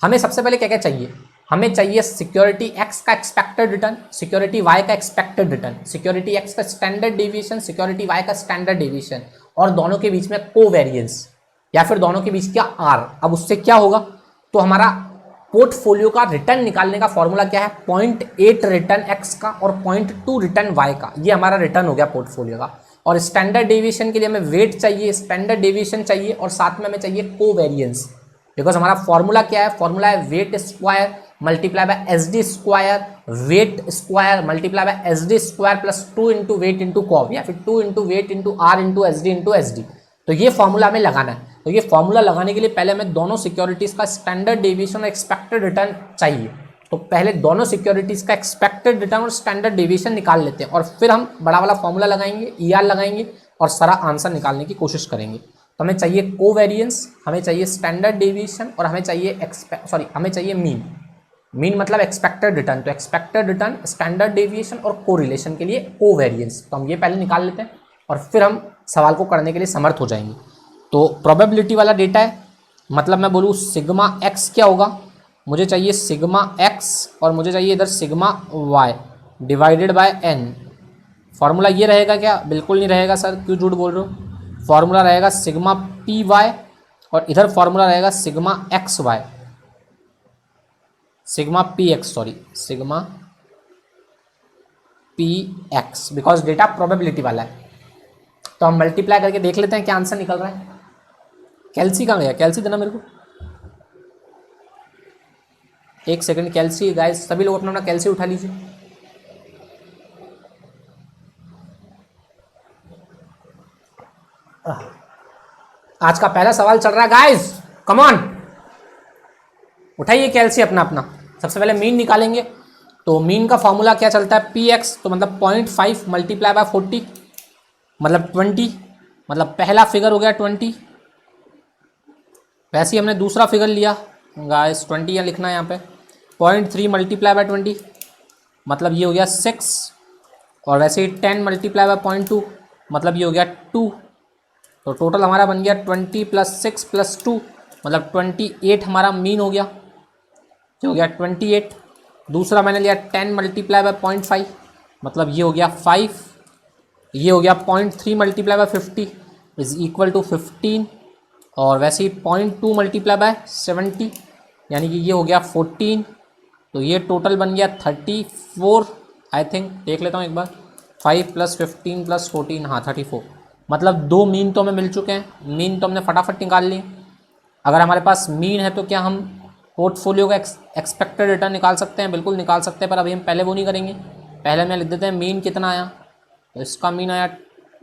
हमें सबसे पहले क्या क्या चाहिए? हमें चाहिए सिक्योरिटी एक्स का एक्सपेक्टेड रिटर्न, सिक्योरिटी वाई का एक्सपेक्टेड रिटर्न, सिक्योरिटी एक्स का स्टैंडर्ड डेविएशन, सिक्योरिटी वाई का स्टैंडर्ड डेविएशन, और दोनों के बीच में कोवेरियंस या फिर दोनों के बीच क्या आर। अब उससे क्या होगा? तो हमारा पोर्टफोलियो का रिटर्न निकालने का फॉर्मूला क्या है? 0.8 रिटर्न एक्स का और 0.2 रिटर्न वाई का। ये हमारा रिटर्न हो गया पोर्टफोलियो का। और स्टैंडर्ड डेविएशन के लिए हमें वेट चाहिए, स्टैंडर्ड डेविएशन चाहिए और साथ में हमें चाहिए कोवेरियंस। बिकॉज हमारा फॉर्मूला क्या है? फॉर्मूला है weight square multiply by S D square, weight square multiply by S D square plus 2 into weight into cov, या फिर 2 into weight into R into S D. तो ये फॉर्मूला हमें लगाना है। तो ये फॉर्मूला लगाने के लिए पहले हमें दोनों सिक्योरिटीज का स्टैंडर्ड डेविएशन और एक्सपेक्टेड रिटर्न चाहिए। तो पहले दोनों सिक्योरिटीज का एक्सपेक्टेड रिटर्न और स्टैंडर्ड डेविएशन निकाल लेते हैं और फिर हम बड़ा वाला फॉर्मूला लगाएंगे, ER लगाएंगे और सारा आंसर निकालने की कोशिश करेंगे। तो हमें चाहिए कोवेरियंस, हमें चाहिए स्टैंडर्ड डेविएशन और हमें चाहिए मीन। मीन मतलब एक्सपेक्टेड रिटर्न। तो एक्सपेक्टेड रिटर्न, स्टैंडर्ड डेविएशन और कोरिलेशन के लिए कोवेरियंस। तो हम ये पहले निकाल लेते हैं और फिर हम सवाल को करने के लिए समर्थ हो जाएंगे। तो प्रोबेबिलिटी वाला डेटा है, मतलब मैं बोलूँ सिग्मा एक्स क्या होगा? मुझे चाहिए सिग्मा एक्स और मुझे चाहिए इधर sigma y divided by n. Formula ये रहेगा क्या? बिल्कुल नहीं रहेगा सर, क्यों झूठ बोल रहे हो? फॉर्मूला रहेगा सिग्मा पी वाई और इधर फॉर्मूला रहेगा sigma x y, sigma p x, sigma p x, because data probability वाला है। तो हम मल्टीप्लाई करके देख लेते हैं क्या आंसर निकल रहा है। कैल्सी कहाँ गया? कैल्सी देना मेरे को, एक सेकंड। कैल्सी गाइस, सभी लोग अपना अपना कैल्सी उठा लीजिए। आज का पहला सवाल चल रहा है गाइस, कम ऑन, उठाइए कैल्सी अपना अपना। सबसे पहले मीन निकालेंगे। तो मीन का फॉर्मूला क्या चलता है? px, तो मतलब 0.5 मल्टीप्लाई बाय 40 मतलब 20, मतलब पहला फिगर हो गया 20। वैसे ही हमने दूसरा फिगर लिया गाइस, 20 यहाँ लिखना है यहाँ पे। 0.3 मल्टीप्लाई बाय 20 मतलब ये हो गया 6, और वैसे ही 10 मल्टीप्लाई बाय 0.2 मतलब ये हो गया 2। तो टोटल हमारा बन गया 20 + 6 + 2 मतलब 28 हमारा मीन हो गया, जो हो गया 28। दूसरा मैंने लिया 10 मल्टीप्लाई बाय 0.5 मतलब ये हो गया 5। ये हो गया 0.3 multiply by 50 is equal to 15, और वैसे ही 0.2 मल्टीप्लाई बाय 70 यानी कि ये हो गया 14। तो ये टोटल बन गया 34 आई थिंक, देख लेता हूँ एक बार। 5 + 15 + 14, हाँ 34। मतलब 2 मीन तो हमें मिल चुके हैं। मीन तो हमने फटाफट निकाल लिए। अगर हमारे पास मीन है तो क्या हम पोर्टफोलियो का एक्सपेक्टेड रिटर्न निकाल सकते हैं? बिल्कुल निकाल सकते हैं, पर अभी हम पहले वो नहीं करेंगे। पहले मैं लिख देते हैं मीन कितना आया। तो इसका मीन आया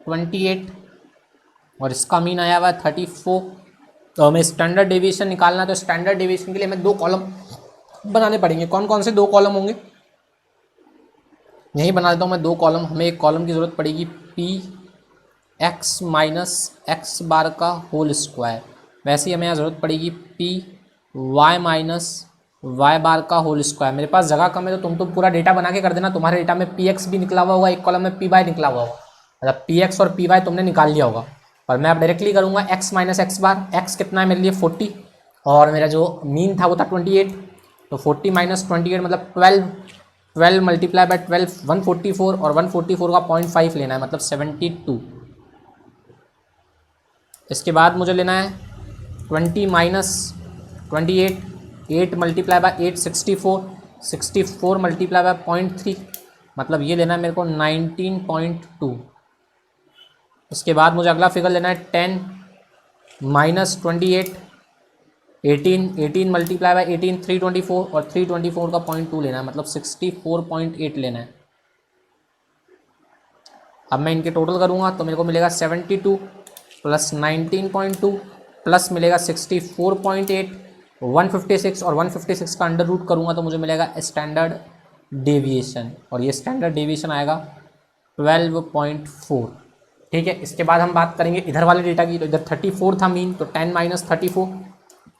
28 और इसका मीन आया हुआ 34। तो हमें स्टैंडर्ड डेविएशन निकालना है। तो स्टैंडर्ड डेविएशन के लिए हमें 2 कॉलम बनाने पड़ेंगे। कौन कौन से 2 कॉलम होंगे? यही बना देता हूँ मैं 2 कॉलम। हमें एक कॉलम की ज़रूरत पड़ेगी px - x बार का होल स्क्वायर। वैसे ही हमें यहाँ ज़रूरत पड़ेगी py - y बार का होल स्क्वायर। मेरे पास जगह कम है तो तुम तो पूरा डेटा बना के कर देना। तुम्हारे डेटा में px भी निकला हुआ होगा, एक कॉलम में py निकला हुआ होगा, मतलब px और py तुमने निकाल लिया होगा। और मैं अब डायरेक्टली करूँगा x माइनस एक्स बार। x कितना है मेरे लिए 40 और मेरा जो मीन था वो था 28, तो 40 माइनस 28 मतलब 12 मल्टीप्लाई बाय 12 144 और 144 का 0.5 लेना है मतलब 72। इसके बाद मुझे लेना है 20 minus 28, 8 multiply by 8 64, 64 multiply by 0.3 मतलब ये लेना है मेरे को 19.2। इसके बाद मुझे अगला फिगर लेना है 10 माइनस 28, 18 मल्टीप्लाई बाय 18 324 और 324 का 0.2 लेना है मतलब 64.8 लेना है। अब मैं इनके टोटल करूँगा तो मेरे को मिलेगा 72 प्लस 19.2 प्लस मिलेगा 64.8 156 और 156 का अंडर रूट करूँगा तो मुझे मिलेगा स्टैंडर्ड डेविएशन और ये स्टैंडर्ड डेविएशन आएगा 12.4। ठीक है, इसके बाद हम बात करेंगे इधर वाले डेटा की। तो इधर 34 था मीन, तो 10 minus 34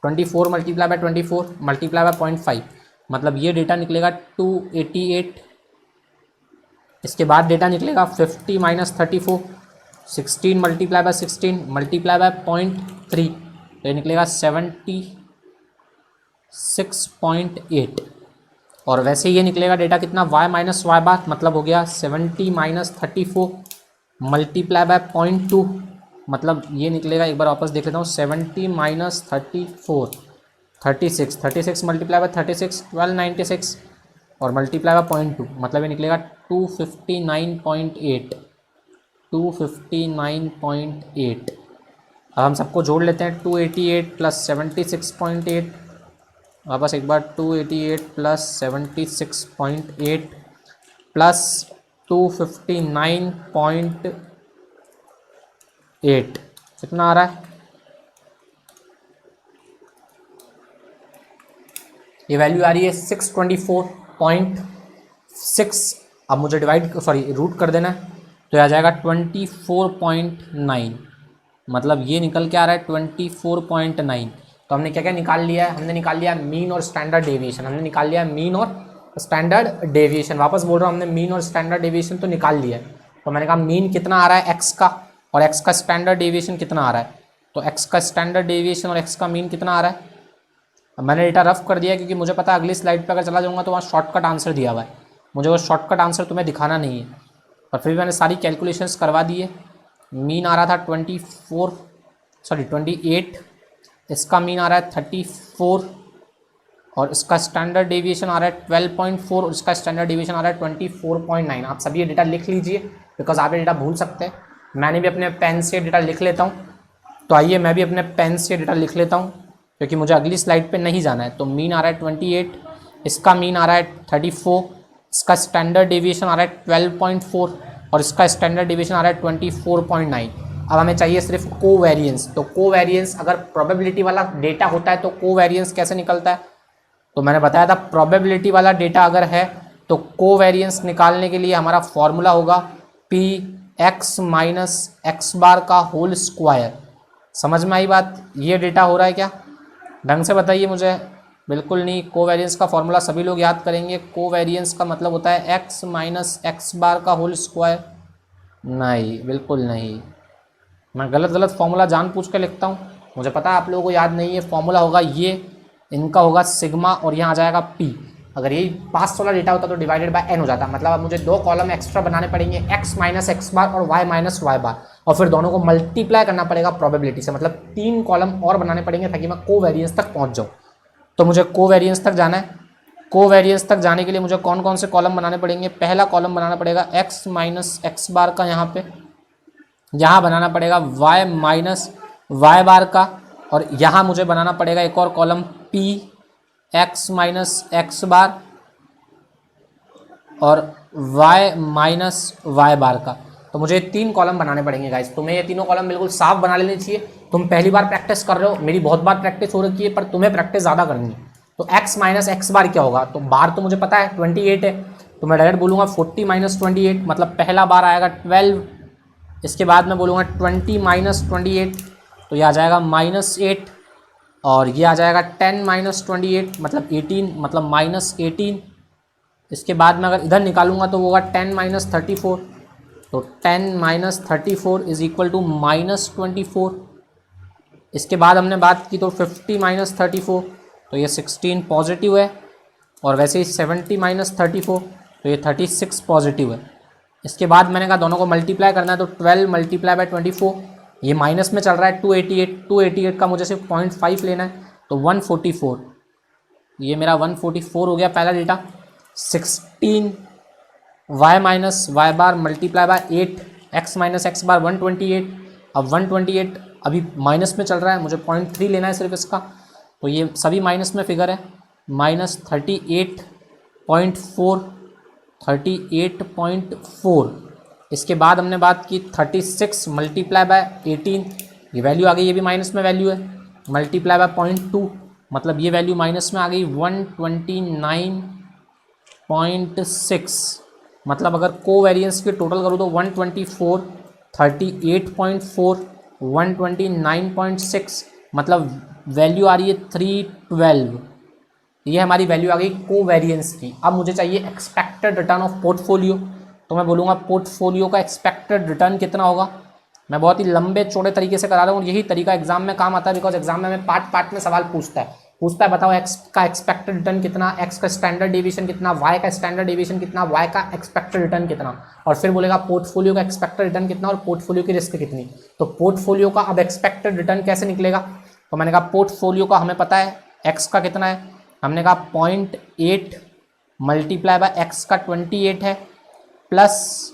24 multiply by 24 multiply by 0.5 मतलब ये डेटा निकलेगा 288। इसके बाद डेटा निकलेगा 50 minus 34 16 multiply by 16 multiply by 0.3 तो ये निकलेगा 76.8 और वैसे ये निकलेगा डेटा कितना y माइनस वाई बार मतलब हो गया 70 माइनस 34 मल्टीप्लाई बाय 0.2 मतलब ये निकलेगा, एक बार वापस देख लेता हूँ, 70 माइनस 34 36 मल्टीप्लाई बाय 36 1296 और मल्टीप्लाई बाय 0.2 मतलब ये निकलेगा 259.8। अब हम सबको जोड़ लेते हैं 288 प्लस 76.8 वापस एक बार 288 प्लस 76.8 प्लस 259.8 कितना आ रहा है? ये वैल्यू आ रही है 624.6। अब मुझे रूट कर देना है तो आ जाएगा 24.9 मतलब ये निकल के आ रहा है 24.9। तो हमने क्या क्या निकाल लिया है? हमने निकाल लिया मीन और स्टैंडर्ड डेविएशन। वापस बोल रहा हूँ, हमने मीन और स्टैंडर्ड डेविएशन तो निकाल लिया है। तो मैंने कहा मीन कितना आ रहा है एक्स का और एक्स का स्टैंडर्ड डेविएशन कितना आ रहा है। तो एक्स का स्टैंडर्ड डेविएशन और एक्स का मीन कितना आ रहा है। अब मैंने डेटा रफ कर दिया क्योंकि मुझे पता है अगली स्लाइड पर अगर चला जाऊँगा तो वहाँ शॉर्टकट आंसर दिया हुआ है, मुझे वो शॉर्टकट आंसर तुम्हें दिखाना नहीं है। और फिर भी मैंने सारी कैलकुलेशंस करवा दी है। मीन आ रहा था 28, इसका मीन आ रहा है 34 और इसका स्टैंडर्ड डेविएशन आ रहा है 12.4 और इसका स्टैंडर्ड डेविएशन आ रहा है 24.9। आप सभी ये डेटा लिख लीजिए बिकॉज आप ये डेटा भूल सकते हैं। मैंने भी अपने पेन से डेटा लिख लेता हूँ, तो आइए मैं भी अपने पेन से डेटा लिख लेता हूँ क्योंकि मुझे अगली स्लाइड पे नहीं जाना है। तो मीन आ रहा है 28, इसका मीन आ रहा है 34, इसका स्टैंडर्ड डेविएशन आ रहा है 12.4 और इसका स्टैंडर्ड डेविएशन आ रहा है 24.9। अब हमें चाहिए सिर्फ कोवेरिएंस। तो कोवेरिएंस अगर प्रोबेबिलिटी वाला डेटा होता है तो कोवेरिएंस कैसे निकलता है? तो मैंने बताया था प्रोबेबिलिटी वाला डेटा अगर है तो कोवेरिएंस निकालने के लिए हमारा फॉर्मूला होगा पी एक्स माइनस एक्स बार का होल स्क्वायर। समझ में आई बात? ये डेटा हो रहा है क्या? ढंग से बताइए मुझे। बिल्कुल नहीं। कोवेरिएंस का फॉर्मूला सभी लोग याद करेंगे। कोवेरिएंस का मतलब होता है एक्स माइनस एक्स बार का होल स्क्वायर। नहीं, बिल्कुल नहीं। मैं गलत फॉर्मूला जानबूझ के लिखता हूँ, मुझे पता है आप लोगों को याद नहीं है। फॉर्मूला होगा ये, इनका होगा सिग्मा और यहाँ आ जाएगा पी। अगर यही पास वाला डेटा होता तो डिवाइडेड बाय एन हो जाता। मतलब अब मुझे 2 कॉलम एक्स्ट्रा बनाने पड़ेंगे, एक्स माइनस एक्स बार और वाई माइनस वाई बार, और फिर दोनों को मल्टीप्लाई करना पड़ेगा प्रोबेबिलिटी से। मतलब 3 कॉलम और बनाने पड़ेंगे ताकि मैं कोवेरिएंस तक पहुँच जाऊँ। तो मुझे कोवेरिएंस तक जाना है। कोवेरिएंस तक जाने के लिए मुझे कौन कौन से कॉलम बनाने पड़ेंगे? पहला कॉलम बनाना पड़ेगा एक्स माइनस एक्स बार का, यहाँ बनाना पड़ेगा y माइनस वाई बार का, और यहाँ मुझे बनाना पड़ेगा एक और column p x minus x bar और y माइनस वाई बार का। तो मुझे 3 कॉलम बनाने पड़ेंगे गाइस। तुम्हें ये तीनों कॉलम बिल्कुल साफ बना लेने चाहिए। तुम पहली बार प्रैक्टिस कर रहे हो, मेरी बहुत बार प्रैक्टिस हो रखी है, पर तुम्हें प्रैक्टिस ज़्यादा करनी है। तो x माइनस एक्स बार क्या होगा? तो बार तो मुझे पता है 28 है, तो मैं डायरेक्ट बोलूँगा 40 माइनस 28 मतलब पहला बार आएगा 12। इसके बाद मैं बोलूँगा 20 माइनस 28 तो ये आ जाएगा -8, और ये आ जाएगा 10 माइनस 28 मतलब 18 मतलब -18। इसके बाद मैं अगर इधर निकालूंगा तो वो होगा 10 माइनस 34, तो 10 माइनस 34 इज इक्वल टू -24। इसके बाद हमने बात की तो 50 माइनस 34, तो ये 16 पॉजिटिव है, और वैसे ही 70 माइनस 34, तो ये 36 पॉजिटिव है। इसके बाद मैंने कहा दोनों को मल्टीप्लाई करना है, तो 12 मल्टीप्लाई बाय 24, ये माइनस में चल रहा है 288 का मुझे सिर्फ 0.5 लेना है, तो 144, ये मेरा 144 हो गया पहला data. 16 y minus y bar multiply by 8 x minus x bar 128। अब 128 अभी माइनस में चल रहा है, मुझे 0.3 लेना है सिर्फ इसका, तो ये सभी माइनस में फिगर है, माइनस 38.4। इसके बाद हमने बात की 36 मल्टीप्लाई बाय 18, ये वैल्यू आ गई, ये भी माइनस में वैल्यू है, मल्टीप्लाई बाय 0.2, मतलब ये वैल्यू माइनस में आ गई 129.6। मतलब अगर कोवेरिएंस की टोटल करूँ तो 124, 38.4, 129.6, मतलब वैल्यू आ रही है 312। ये हमारी वैल्यू आ गई कोवेरिएंस की। अब मुझे चाहिए एक्सपेक्टेड रिटर्न ऑफ पोर्टफोलियो, तो मैं बोलूँगा पोर्टफोलियो का एक्सपेक्टेड रिटर्न कितना होगा। मैं बहुत ही लंबे चौड़े तरीके से करा रहा हूँ, यही तरीका एग्जाम में काम आता है, बिकॉज एग्जाम में हमें पार्ट में सवाल पूछता है बताओ एक्स का एक्सपेक्टेड रिटर्न कितना, एक्स का स्टैंडर्ड डेविएशन कितना, वाई का स्टैंडर्ड डेविएशन कितना, वाई का एक्सपेक्टेड रिटर्न कितना, और फिर बोलेगा पोर्टफोलियो का एक्सपेक्टेड रिटर्न कितना और पोर्टफोलियो की रिस्क कितनी। तो पोर्टफोलियो का अब एक्सपेक्टेड रिटर्न कैसे निकलेगा, तो मैंने कहा पोर्टफोलियो का हमें पता है एक्स का कितना है, हमने कहा 0.8 मल्टीप्लाई बाय एक्स का 28 है, प्लस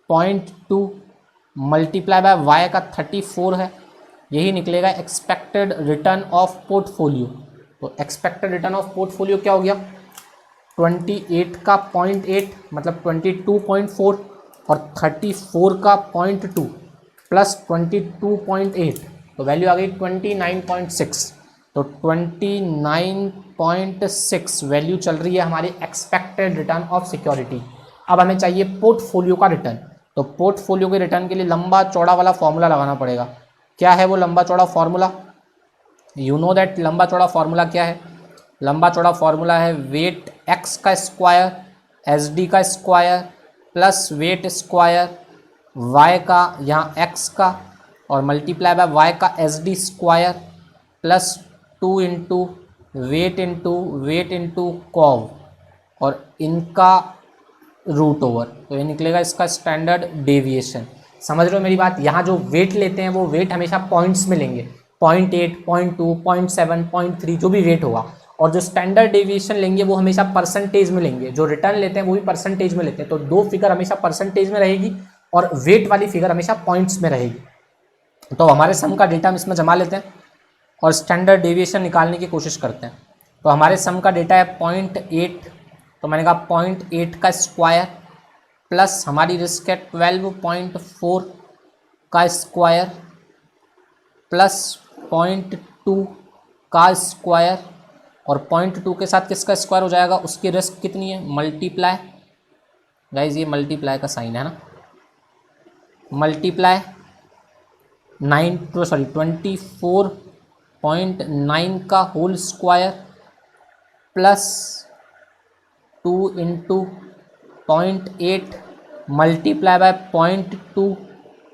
0.2 मल्टीप्लाई बाय वाई का 34 है, यही निकलेगा एक्सपेक्टेड रिटर्न ऑफ पोर्टफोलियो। तो एक्सपेक्टेड रिटर्न ऑफ पोर्टफोलियो क्या हो गया, 28 का 0.8 मतलब 22.4, और 34 का 0.2 प्लस 22.8, तो वैल्यू आ गई 29.6। तो 29.6 वैल्यू चल रही है हमारी एक्सपेक्टेड रिटर्न ऑफ सिक्योरिटी। अब हमें चाहिए पोर्टफोलियो का रिटर्न, तो पोर्टफोलियो के रिटर्न के लिए लंबा चौड़ा वाला फॉर्मूला लगाना पड़ेगा। क्या है वो लंबा चौड़ा फॉर्मूला, यू नो दैट लंबा चौड़ा फॉर्मूला क्या है। लंबा चौड़ा फॉर्मूला है वेट एक्स का स्क्वायर एस डी का square plus weight square y का यहाँ एक्स का और मल्टीप्लाई बाय वाई का S D square plus 2 into weight into cov और इनका रूट ओवर, तो ये निकलेगा इसका स्टैंडर्ड डेविएशन। समझ रहे हो मेरी बात, यहाँ जो वेट लेते हैं वो वेट हमेशा पॉइंट्स में लेंगे, 0.8, 0.2, 0.7, 0.3 जो भी वेट होगा, और जो स्टैंडर्ड डेविएशन लेंगे वो हमेशा परसेंटेज में लेंगे, जो रिटर्न लेते हैं वो भी परसेंटेज में लेते हैं। तो दो फिगर हमेशा परसेंटेज में रहेगी और वेट वाली फिगर हमेशा पॉइंट्स में रहेगी। तो हमारे सम का डेटा हम इसमें जमा लेते हैं और स्टैंडर्ड डेविएशन निकालने की कोशिश करते हैं। तो हमारे सम का डेटा है 0.8, तो मैंने कहा 0.8 का स्क्वायर प्लस हमारी रिस्क है 12.4 का स्क्वायर प्लस 0.2 का स्क्वायर, और 0.2 के साथ किसका स्क्वायर हो जाएगा, उसकी रिस्क कितनी है, मल्टीप्लाई, गाइज ये मल्टीप्लाई का साइन है ना, मल्टीप्लाई 24.9 का whole square plus 2 into 0.8 multiply by 0.2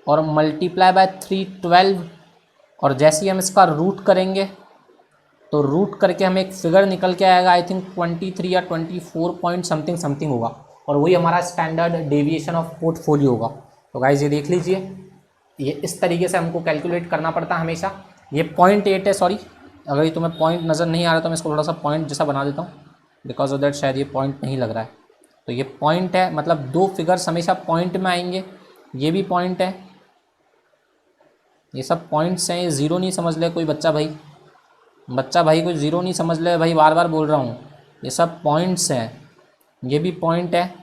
और मल्टीप्लाई बाय 312, और जैसे ही हम इसका रूट करेंगे तो रूट करके हमें एक फिगर निकल के आएगा, आई थिंक 23 या 24 पॉइंट समथिंग होगा, और वही हमारा स्टैंडर्ड डेविएशन ऑफ पोर्टफोलियो होगा। तो गाइज ये देख लीजिए, ये इस तरीके से हमको कैलकुलेट करना पड़ता है हमेशा। ये 0.8 है, सॉरी अगर ये तुम्हें पॉइंट नज़र नहीं आ रहा तो मैं इसको थोड़ा सा पॉइंट जैसा बना देता हूँ, बिकॉज ऑफ दैट शायद ये पॉइंट नहीं लग रहा है। तो ये पॉइंट है, मतलब दो फिगर्स हमेशा पॉइंट में आएंगे, ये भी पॉइंट है, ये सब पॉइंट्स हैं, ये ज़ीरो नहीं समझ ले कोई बच्चा भाई कोई ज़ीरो नहीं समझ ले भाई, बार बार बोल रहा हूँ, ये सब पॉइंट्स हैं, ये भी पॉइंट है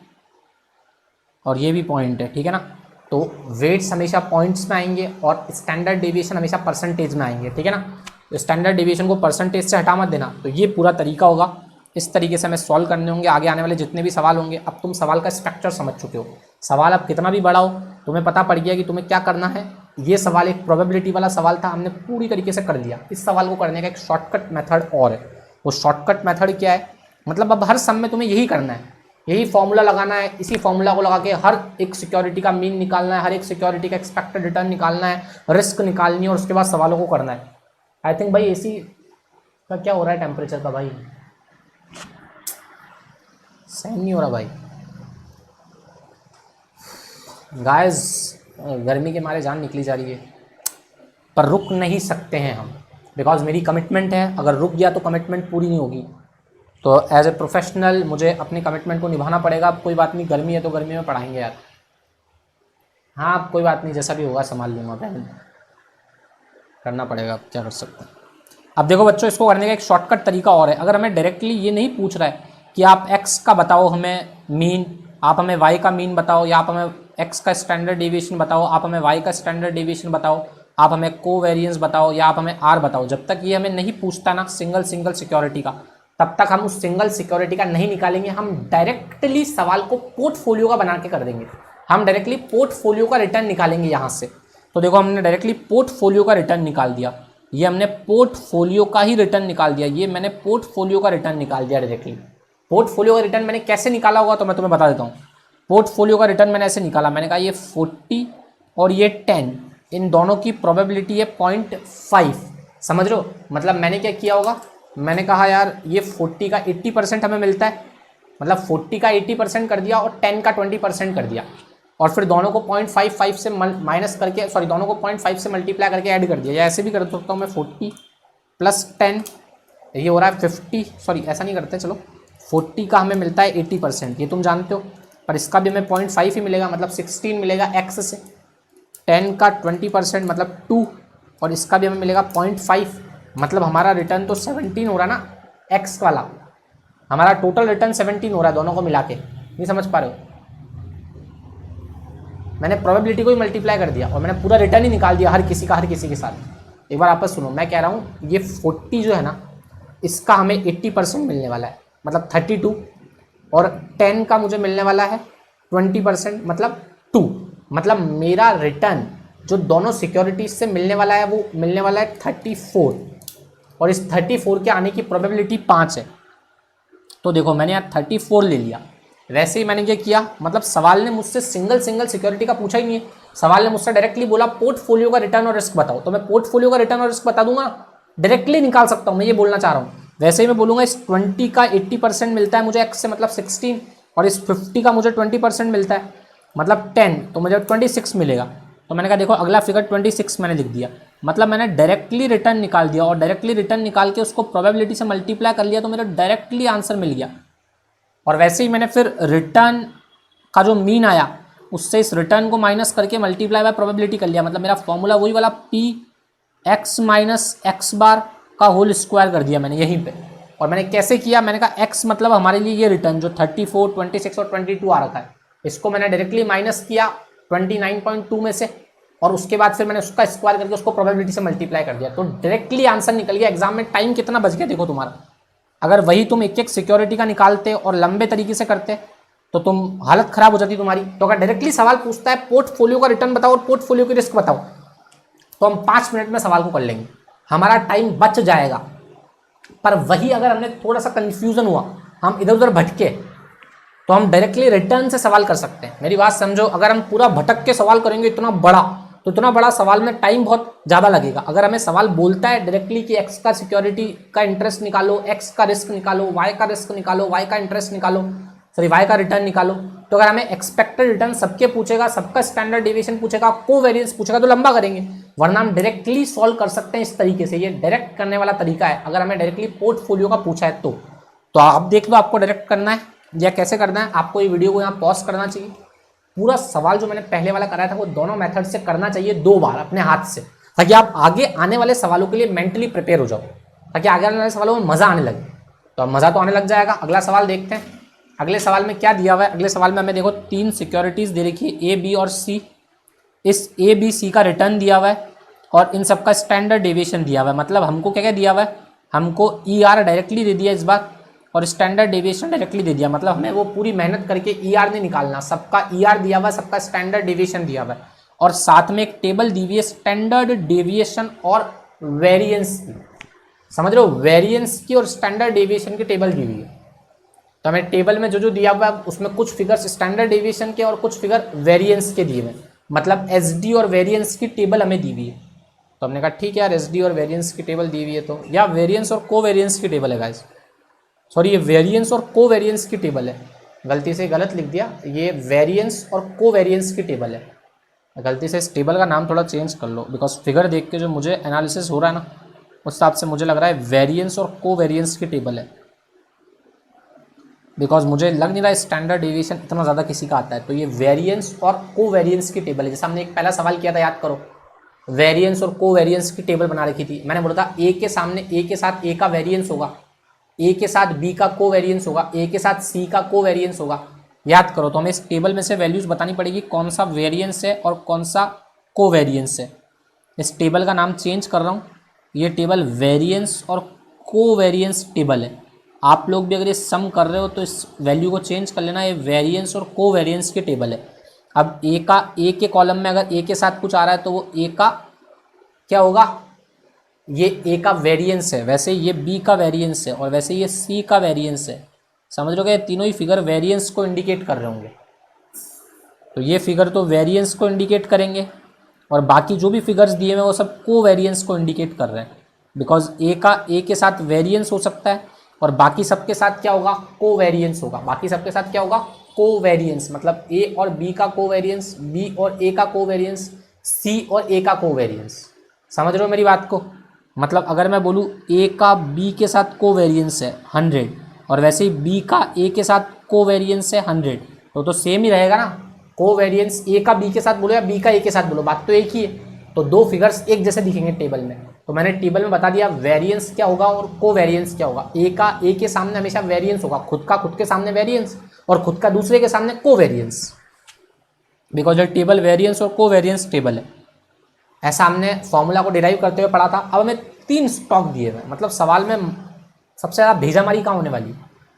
और ये भी पॉइंट है, ठीक है ना। तो वेट्स हमेशा पॉइंट्स में आएंगे और स्टैंडर्ड डेविएशन हमेशा परसेंटेज में आएंगे, ठीक है ना। तो स्टैंडर्ड डेविएशन को परसेंटेज से हटा मत देना। तो ये पूरा तरीका होगा, इस तरीके से हमें सॉल्व करने होंगे आगे आने वाले जितने भी सवाल होंगे। अब तुम सवाल का स्ट्रक्चर समझ चुके हो, सवाल अब कितना भी बड़ा हो तुम्हें पता पड़ गया कि तुम्हें क्या करना है। ये सवाल एक प्रोबेबिलिटी वाला सवाल था, हमने पूरी तरीके से कर लिया। इस सवाल को करने का एक शॉर्टकट मेथड और है, वो शॉर्टकट मेथड क्या है, मतलब अब हर सम में तुम्हें यही करना है यही फॉर्मूला लगाना है, इसी फॉर्मूला को लगा के हर एक सिक्योरिटी का मीन निकालना है, हर एक सिक्योरिटी का एक्सपेक्टेड रिटर्न निकालना है, रिस्क निकालनी है और उसके बाद सवालों को करना है। आई थिंक भाई एसी का क्या हो रहा है टेम्परेचर का भाई, सहन नहीं हो रहा भाई गाइस, गर्मी के मारे जान निकली जा रही है, पर रुक नहीं सकते हैं हम, बिकॉज मेरी कमिटमेंट है। अगर रुक गया तो कमिटमेंट पूरी नहीं होगी, तो एज ए प्रोफेशनल मुझे अपने कमिटमेंट को निभाना पड़ेगा। अब कोई बात नहीं, गर्मी है तो गर्मी में पढ़ाएंगे यार। हाँ अब कोई बात नहीं, जैसा भी होगा संभाल लूँगा, पहले करना पड़ेगा, क्या कर सकते हैं। अब देखो बच्चों, इसको करने का एक शॉर्टकट तरीका और है। अगर हमें डायरेक्टली ये नहीं पूछ रहा है कि आप एक्स का बताओ हमें मीन, आप हमें वाई का मीन बताओ, या आप हमें एक्स का स्टैंडर्ड डेविएशन बताओ, आप हमें वाई का स्टैंडर्ड डेविएशन बताओ, आप हमें कोवेरिएंस बताओ, या आप हमें आर बताओ, जब तक ये हमें नहीं पूछता ना सिंगल सिक्योरिटी का, तब तक हम उस सिंगल सिक्योरिटी का नहीं निकालेंगे। हम डायरेक्टली सवाल को पोर्टफोलियो का बना के कर देंगे, हम डायरेक्टली पोर्टफोलियो का रिटर्न निकालेंगे यहाँ से। तो देखो हमने डायरेक्टली पोर्टफोलियो का रिटर्न निकाल दिया, ये हमने पोर्टफोलियो का ही रिटर्न निकाल दिया, ये मैंने पोर्टफोलियो का रिटर्न निकाल दिया डायरेक्टली। पोर्टफोलियो का रिटर्न मैंने कैसे निकाला होगा तो मैं तुम्हें बता देता हूँ। पोर्टफोलियो का रिटर्न मैंने ऐसे निकाला, मैंने कहा ये 40 और ये 10, इन दोनों की प्रोबेबिलिटी है 0.5, समझ रहे हो। मतलब मैंने क्या किया होगा, मैंने कहा यार ये 40 का 80% हमें मिलता है, मतलब 40 का 80% कर दिया और 10 का 20% कर दिया, और फिर दोनों को 0.55 से माइनस करके, सॉरी दोनों को 0.5 से मल्टीप्लाई करके ऐड कर दिया, या ऐसे भी कर सकता हूँ मैं 40 + 10, ये हो रहा है 50, सॉरी ऐसा नहीं करते, चलो 40 का हमें मिलता है 80%, ये तुम जानते हो, पर इसका भी हमें 0.5 ही मिलेगा, मतलब 16 मिलेगा एक्स से। 10 का 20% मतलब 2, और इसका भी हमें मिलेगा 0.5, मतलब हमारा रिटर्न तो 17 हो रहा ना, एक्स वाला हमारा टोटल रिटर्न 17 हो रहा है दोनों को मिला के, नहीं समझ पा रहे हो। मैंने प्रोबेबिलिटी को ही मल्टीप्लाई कर दिया और मैंने पूरा रिटर्न ही निकाल दिया हर किसी के साथ। एक बार आपस सुनो, मैं कह रहा हूँ ये 40 जो है ना, इसका हमें 80% मिलने वाला है, मतलब 32, और 10 का मुझे मिलने वाला है 20%, मतलब 2, मतलब मेरा रिटर्न जो दोनों सिक्योरिटीज से मिलने वाला है वो मिलने वाला है 34, और इस 34 के आने की प्रोबेबिलिटी 5 है। तो देखो मैंने यहाँ 34 ले लिया, वैसे ही मैंने क्या किया, मतलब सवाल ने मुझसे सिंगल सिक्योरिटी का पूछा ही नहीं है, सवाल ने मुझसे डायरेक्टली बोला पोर्टफोलियो का रिटर्न और रिस्क बताओ, तो मैं पोर्टफोलियो का रिटर्न और रिस्क बता दूंगा, डायरेक्टली निकाल सकता हूँ, मैं ये बोलना चाह रहा हूँ। वैसे ही मैं बोलूँगा इस 20 का 80% मिलता है मुझे एक्स से, मतलब 16, और इस 50 का मुझे 20% मिलता है मतलब 10, तो मुझे 26 मिलेगा। तो मैंने कहा देखो अगला फिगर 26 मैंने लिख दिया, मतलब मैंने डायरेक्टली रिटर्न निकाल दिया, और डायरेक्टली रिटर्न निकाल के उसको प्रोबेबिलिटी से मल्टीप्लाई कर लिया, तो मेरा डायरेक्टली आंसर मिल गया। और वैसे ही मैंने फिर रिटर्न का जो मीन आया उससे इस रिटर्न को माइनस करके मल्टीप्लाई बाय प्रोबेबिलिटी कर लिया, मतलब मेरा फॉर्मूला वही वाला Px - x बार का होल स्क्वायर कर दिया मैंने यहीं पे। और मैंने कैसे किया, मैंने कहा x मतलब हमारे लिए ये रिटर्न जो 34, 26 और 22 आ रखा है, इसको मैंने डायरेक्टली माइनस किया 29.2 में से, और उसके बाद फिर मैंने उसका स्क्वायर करके उसको प्रोबेबिलिटी से मल्टीप्लाई कर दिया, तो डायरेक्टली आंसर निकल गया। एग्जाम में टाइम कितना बच गया देखो तुम्हारा, अगर वही तुम एक सिक्योरिटी का निकालते और लंबे तरीके से करते तो तुम हालत खराब हो जाती तुम्हारी। तो अगर डायरेक्टली सवाल पूछता है पोर्टफोलियो का रिटर्न बताओ और पोर्टफोलियो की रिस्क बताओ, तो हम 5 मिनट में सवाल को कर लेंगे, हमारा टाइम बच जाएगा। पर वही अगर हमने थोड़ा सा कंफ्यूजन हुआ, हम इधर उधर भटके, तो हम डायरेक्टली रिटर्न से सवाल कर सकते हैं। मेरी बात समझो, अगर हम पूरा भटक के सवाल करेंगे इतना बड़ा, तो इतना बड़ा सवाल में टाइम बहुत ज़्यादा लगेगा। अगर हमें सवाल बोलता है डायरेक्टली कि एक्स का सिक्योरिटी का इंटरेस्ट निकालो, एक्स का रिस्क निकालो, वाई का रिस्क निकालो, वाई का इंटरेस्ट निकालो, सॉरी वाई का रिटर्न निकालो, तो अगर हमें एक्सपेक्टेड रिटर्न सबके पूछेगा, सबका स्टैंडर्ड डेविएशन पूछेगा, कोवेरिएंस पूछेगा, तो लंबा करेंगे। वरना हम डायरेक्टली सॉल्व कर सकते हैं इस तरीके से, ये डायरेक्ट करने वाला तरीका है। अगर हमें डायरेक्टली पोर्टफोलियो का पूछा है तो आप देख लो आपको डायरेक्ट करना है या कैसे करना है। आपको ये वीडियो को यहाँ पॉज करना चाहिए, पूरा सवाल जो मैंने पहले वाला कराया था वो दोनों मेथड से करना चाहिए 2 बार अपने हाथ से, ताकि आप आगे आने वाले सवालों के लिए मेंटली प्रिपेयर हो जाओ, ताकि आगे आने वाले सवालों में मज़ा आने लगे। तो अब मज़ा तो आने लग जाएगा। अगला सवाल देखते हैं, अगले सवाल में क्या दिया हुआ है। अगले सवाल में हमें देखो 3 सिक्योरिटीज़ दे रखी है, A, B और C। इस A, B, C का रिटर्न दिया हुआ है और इन सबका स्टैंडर्ड डेविएशन दिया हुआ है। मतलब हमको क्या क्या दिया हुआ है, हमको ER डायरेक्टली दे दिया इस बार, और स्टैंडर्ड डेविएशन डायरेक्टली दे दिया। मतलब हमें वो पूरी मेहनत करके ER नहीं निकालना, सबका ER दिया हुआ है, सबका स्टैंडर्ड डेविएशन दिया हुआ है, और साथ में एक टेबल दी हुई है स्टैंडर्ड डेविएशन और वेरिएंस की। समझ रहे हो, वेरिएंस की और स्टैंडर्ड डेविएशन की टेबल दी हुई है। तो हमें टेबल में जो जो दिया हुआ है उसमें कुछ फिगर्स स्टैंडर्ड डेविएशन के और कुछ फिगर वेरिएंस के दिए हुए, मतलब एसडी और वेरिएंस की टेबल हमें दी हुई है। तो हमने कहा ठीक है यार, एसडी और वेरिएंस की टेबल दी हुई है, तो या वेरिएंस और कोवेरिएंस की टेबल है गाइस, सॉरी ये वेरिएंस और कोवेरिएंस की टेबल है, गलती से गलत लिख दिया, ये वेरिएंस और कोवेरिएंस की टेबल है। गलती से इस टेबल का नाम थोड़ा चेंज कर लो, बिकॉज फिगर देख के जो मुझे एनालिसिस हो रहा है ना, उस हिसाब से मुझे लग रहा है वेरिएंस और कोवेरिएंस की टेबल है, बिकॉज मुझे लग नहीं रहा स्टैंडर्ड डेविएशन इतना ज़्यादा किसी का आता है। तो ये वेरिएंस और कोवेरिएंस की टेबल है। जैसे हमने एक पहला सवाल किया था, याद करो, वेरिएंस और कोवेरिएंस की टेबल बना रखी थी। मैंने बोला था ए के सामने ए के साथ ए का वेरिएंस होगा, ए के साथ बी का कोवेरिएंस होगा, ए के साथ सी का कोवेरिएंस होगा। याद करो, तो हमें इस टेबल में से वैल्यूज बतानी पड़ेगी कौन सा वेरिएंस है और कौन सा कोवेरिएंस है। इस टेबल का नाम चेंज कर रहा हूँ, ये टेबल वेरिएंस और कोवेरिएंस टेबल है। आप लोग भी अगर ये सम कर रहे हो तो इस वैल्यू को चेंज कर लेना, ये वेरिएंस और कोवेरिएंस की टेबल है। अब ए के कॉलम में अगर ए के साथ कुछ आ रहा है तो वो ए का क्या होगा, ये ए का वेरिएंस है, वैसे ये बी का वेरिएंस है और वैसे ये सी का वेरिएंस है। समझ लो कि तीनों ही फिगर वेरिएंस को इंडिकेट कर रहे होंगे। तो ये फिगर तो वेरिएंस को इंडिकेट करेंगे और बाकी जो भी फिगर्स दिए हुए वो सब कोवेरिएंस को इंडिकेट कर रहे हैं, बिकॉज ए का ए के साथ वेरिएंस हो सकता है और बाकी सबके साथ क्या होगा, कोवेरिएंस होगा। बाकी सबके साथ क्या होगा, कोवेरिएंस, मतलब ए और बी का कोवेरिएंस, बी और ए का कोवेरिएंस, सी और ए का कोवेरिएंस। समझ रहे हो मेरी बात को? मतलब अगर मैं बोलूँ ए का बी के साथ कोवेरिएंस है 100 और वैसे ही बी का ए के साथ कोवेरिएंस है 100, तो सेम ही रहेगा ना। कोवेरिएंस ए का बी के साथ बोलो या बी का ए के साथ बोलो, बात तो एक ही है। तो दो फिगर्स एक जैसे दिखेंगे टेबल में। तो मैंने टेबल में बता दिया वेरिएंस क्या होगा और कोवेरिएंस क्या होगा। ए का ए के सामने हमेशा वेरिएंस होगा, खुद का खुद के सामने वेरिएंस और खुद का दूसरे के सामने कोवेरिएंस, बिकॉज ये टेबल वेरिएंस और कोवेरिएंस टेबल है। ऐसा हमने फॉर्मूला को डिराइव करते हुए पढ़ा था। अब हमें 3 स्टॉक दिए हुए, मतलब सवाल में सबसे ज़्यादा भेजामारी कहाँ होने वाली,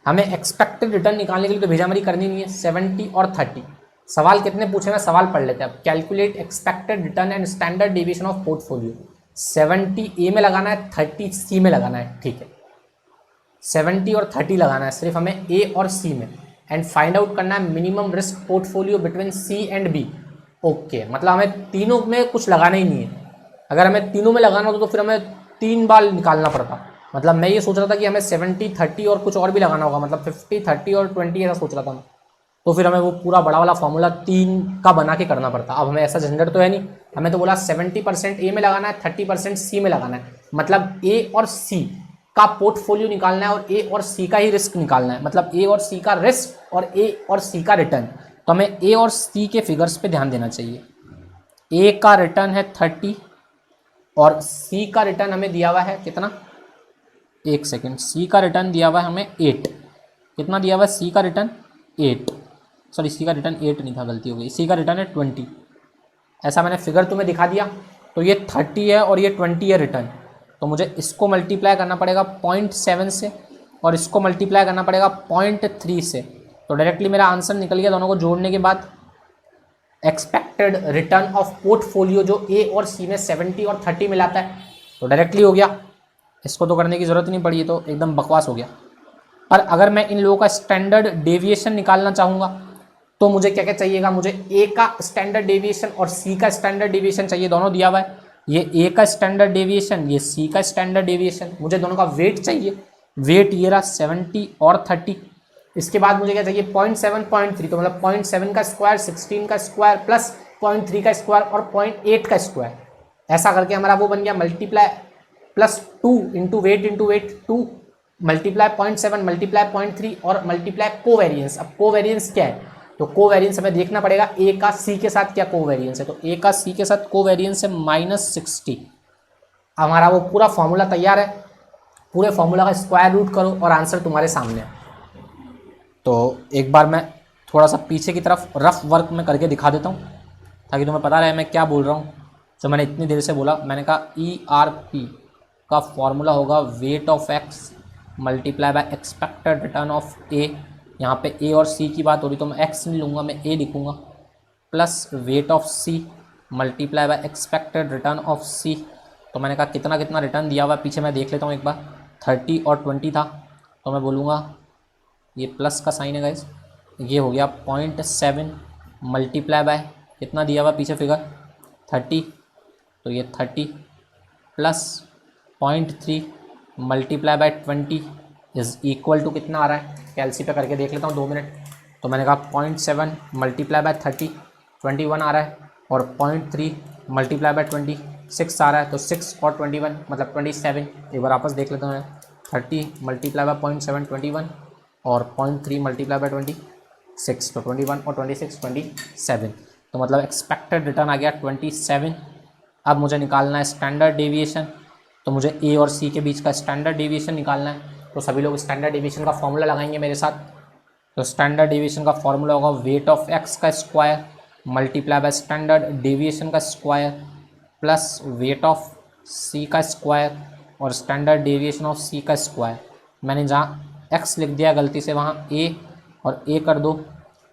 हमें एक्सपेक्टेड रिटर्न निकालने के लिए तो भेजामारी करनी नहीं है। 70 और 30 सवाल कितने पूछे हैं, सवाल पढ़ लेते हैं। अब calculate expected return and standard deviation of portfolio. 70 ए में लगाना है, 30 सी में लगाना है, ठीक है। 70 और 30 लगाना है सिर्फ हमें ए और सी में, एंड फाइंड आउट करना है minimum risk portfolio between C and B. Okay, मतलब हमें तीनों में कुछ लगाना ही नहीं है। अगर हमें तीनों में लगाना हो तो फिर हमें 3 बार निकालना पड़ता। मतलब मैं ये सोच रहा था कि हमें 70, 30 और कुछ और भी लगाना होगा, मतलब 50, 30 और 20 ऐसा सोच रहा था मैं। तो फिर हमें वो पूरा बड़ा वाला फॉर्मूला 3 का बना के करना पड़ता। अब हमें ऐसा झंझट तो है नहीं, हमें तो बोला 70% ए में लगाना है, 30% सी में लगाना है। मतलब ए और सी का पोर्टफोलियो निकालना है और ए और सी का ही रिस्क निकालना है, मतलब ए और सी का रिस्क और ए और सी का रिटर्न। तो हमें ए और सी के फिगर्स पे ध्यान देना चाहिए। ए का रिटर्न है 30 और सी का रिटर्न हमें दिया हुआ है कितना, एक सेकेंड, सी का रिटर्न दिया हुआ है हमें 8। कितना दिया हुआ है सी का रिटर्न, 8, सॉरी सी का रिटर्न 8 नहीं था, गलती हो गई, सी का रिटर्न है 20। ऐसा मैंने फिगर तुम्हें दिखा दिया। तो ये 30 है और ये 20 है रिटर्न, तो मुझे इसको मल्टीप्लाई करना पड़ेगा 0.7 से और इसको मल्टीप्लाई करना पड़ेगा 0.3 से। तो डायरेक्टली मेरा आंसर निकल गया दोनों को जोड़ने के बाद। एक्सपेक्टेड रिटर्न ऑफ पोर्टफोलियो जो ए और सी में 70 और 30 मिलाता है, तो डायरेक्टली हो गया। इसको तो करने की ज़रूरत नहीं पड़ी, तो एकदम बकवास हो गया। पर अगर मैं इन लोगों का स्टैंडर्ड डेविएशन निकालना चाहूँगा तो मुझे क्या क्या चाहिएगा, मुझे ए का स्टैंडर्ड डेविएशन और सी का स्टैंडर्ड डेविएशन चाहिए, दोनों दिया हुआ है। ये ए का स्टैंडर्ड डेविएशन, ये सी का स्टैंडर्ड डेविएशन, मुझे दोनों का वेट चाहिए। वेट ये रहा 70 और 30। इसके बाद मुझे क्या चाहिए, 0.7, 0.3, तो मतलब 0.7 का स्क्वायर, 16 का स्क्वायर प्लस 0.3 का स्क्वायर और 0.8 का स्क्वायर। ऐसा करके हमारा वो बन गया multiply plus 2 into wait 2 multiply 0.7 multiply 0.3 और मल्टीप्लाई कोवेरिएंस। अब कोवेरिएंस क्या है, तो कोवेरिएंस हमें देखना पड़ेगा ए का सी के साथ क्या कोवेरिएंस है। तो ए का सी के साथ कोवेरिएंस है -60। हमारा वो पूरा फॉर्मूला तैयार है, पूरे फॉर्मूला का स्क्वायर रूट करो और आंसर तुम्हारे सामने है। तो एक बार मैं थोड़ा सा पीछे की तरफ रफ वर्क में करके दिखा देता हूँ ताकि तुम्हें पता रहे मैं क्या बोल रहा हूँ। जो मैंने इतनी देर से बोला, मैंने कहा ERP का फॉर्मूला होगा weight of x multiply by expected return of A. यहाँ पे ए और सी की बात हो रही तो मैं एक्स नहीं लूँगा, मैं ए लिखूँगा, plus weight of C multiply by expected return of C. तो मैंने कहा कितना कितना रिटर्न दिया हुआ है, पीछे मैं देख लेता हूँ एक बार। 30 और 20 था, तो मैं बोलूँगा ये प्लस का साइन है गाइस, ये हो गया 0.7 मल्टीप्लाई बाय कितना दिया हुआ पीछे फिगर 30, तो ये 30 plus 0.3 multiply by 20 is equal to कितना आ रहा है, कैलसी पे करके देख लेता हूँ 2 मिनट। तो मैंने कहा 0.7 मल्टीप्लाई बाय 30 21 आ रहा है, और 0.3 मल्टीप्लाई बाय 26 आ रहा है, तो 6 और 21 मतलब 27। एक बार आपस देख लेता हूँ, 30 मल्टीप्लाई बाय 0.7 21 और 0.3 मल्टीप्लाई बाय 26, तो 21 और 26 27, तो मतलब एक्सपेक्टेड रिटर्न आ गया 27। अब मुझे निकालना है स्टैंडर्ड डेविएशन, तो मुझे ए और सी के बीच का स्टैंडर्ड डेविएशन निकालना है। तो सभी लोग स्टैंडर्ड डेविएशन का फॉर्मूला लगाएंगे मेरे साथ। तो स्टैंडर्ड डेविएशन का फॉर्मूला होगा वेट ऑफ एक्स का square multiply by standard deviation का स्क्वायर प्लस वेट ऑफ सी का स्क्वायर और स्टैंडर्ड डेविएशन ऑफ सी का स्क्वायर। मैंने जहाँ एक्स लिख दिया गलती से वहाँ ए और ए कर दो,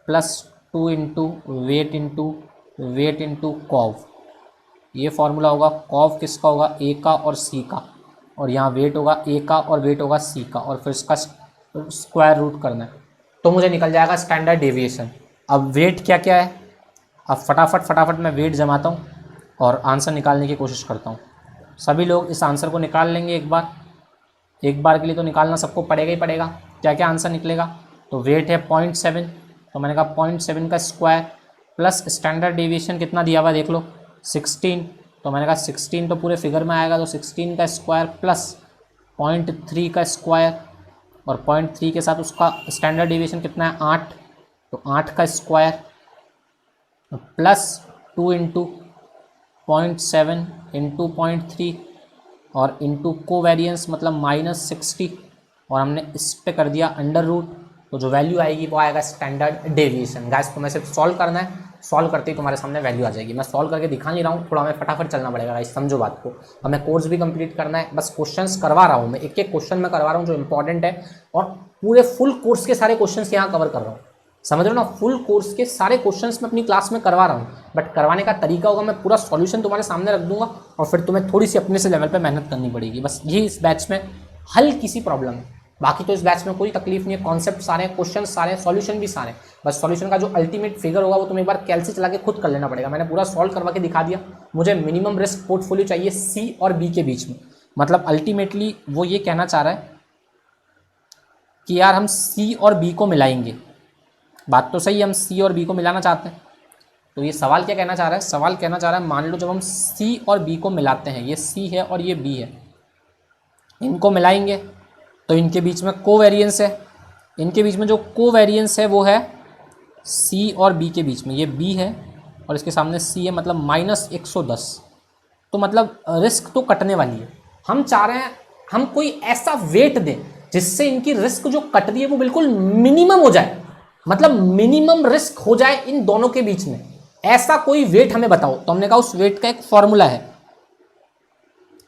प्लस 2 इंटू वेट इंटू कॉव। ये फार्मूला होगा, कॉव किसका होगा, ए का और सी का, और यहाँ वेट होगा ए का और वेट होगा सी का, और फिर इसका स्क्वायर रूट करना है, तो मुझे निकल जाएगा स्टैंडर्ड डेविएशन। अब वेट क्या क्या है, अब फटाफट मैं वेट जमाता हूँ और आंसर निकालने की कोशिश करता हूँ। सभी लोग इस आंसर को निकाल लेंगे एक बार के लिए, तो निकालना सबको पड़ेगा ही पड़ेगा। क्या क्या आंसर निकलेगा, तो वेट है 0.7, तो मैंने कहा 0.7 का स्क्वायर प्लस स्टैंडर्ड डेविएशन कितना दिया हुआ देख लो 16, तो मैंने कहा 16 तो पूरे फिगर में आएगा, तो 16 का स्क्वायर प्लस 0.3 का स्क्वायर, और 0.3 के साथ उसका स्टैंडर्ड डेविएशन कितना है 8, तो 8 का स्क्वायर प्लस 2 इंटू 0.7 इंटू 0.3 और इंटू कोवेरियंस मतलब -60, और हमने इस पे कर दिया अंडर रूट, तो जो वैल्यू आएगी वो आएगा स्टैंडर्ड डेविएशन। गाइस तुम्हें सिर्फ सॉल्व करना है, सॉल्व करते ही तुम्हारे सामने वैल्यू आ जाएगी। मैं सॉल्व करके दिखा नहीं रहा हूँ, थोड़ा हमें फटाफट चलना पड़ेगा गाइस, समझो बात को। हमें कोर्स भी कंप्लीट करना है, बस क्वेश्चंस करवा रहा हूँ मैं, एक एक क्वेश्चन मैं करवा रहा हूँ जो इंपॉर्टेंट है, और पूरे फुल कोर्स के सारे क्वेश्चंस यहाँ कवर कर रहा हूँ, समझ रहे हो ना। फुल कोर्स के सारे क्वेश्चंस मैं अपनी क्लास में करवा रहा हूँ, बट करवाने का तरीका होगा, मैं पूरा सॉल्यूशन तुम्हारे सामने रख दूंगा, और फिर तुम्हें थोड़ी सी अपने से लेवल पे मेहनत करनी पड़ेगी। बस यही इस बैच में हल्की सी प्रॉब्लम है, बाकी तो इस बैच में कोई तकलीफ नहीं है। कॉन्सेप्ट सारे, क्वेश्चन सारे, सॉल्यूशन भी सारे, बस सॉल्यूशन का जो अल्टीमेट फिगर होगा वो तुम्हें एक बार कैलसी चला के खुद कर लेना पड़ेगा। मैंने पूरा सॉल्व करवा के दिखा दिया। मुझे मिनिमम रिस्क पोर्टफोलियो चाहिए सी और बी के बीच में, मतलब अल्टीमेटली वो ये कहना चाह रहा है कि यार हम सी और बी को मिलाएंगे। बात तो सही है, हम सी और बी को मिलाना चाहते हैं। तो ये सवाल क्या कहना चाह रहा है, सवाल कहना चाह रहा है मान लो जब हम सी और बी को मिलाते हैं, ये सी है और ये बी है, इनको मिलाएंगे तो इनके बीच में कोवेरिएंस है, इनके बीच में जो कोवेरिएंस है वो है सी और बी के बीच में, ये बी है और इसके सामने सी है, मतलब -110, तो मतलब रिस्क तो कटने वाली है। हम चाह रहे हैं हम कोई ऐसा वेट दें जिससे इनकी रिस्क जो कट रही है वो बिल्कुल मिनिमम हो जाए, मतलब मिनिमम रिस्क हो जाए इन दोनों के बीच में। ऐसा कोई वेट हमें बताओ। तो हमने कहा उस वेट का एक फॉर्मूला है।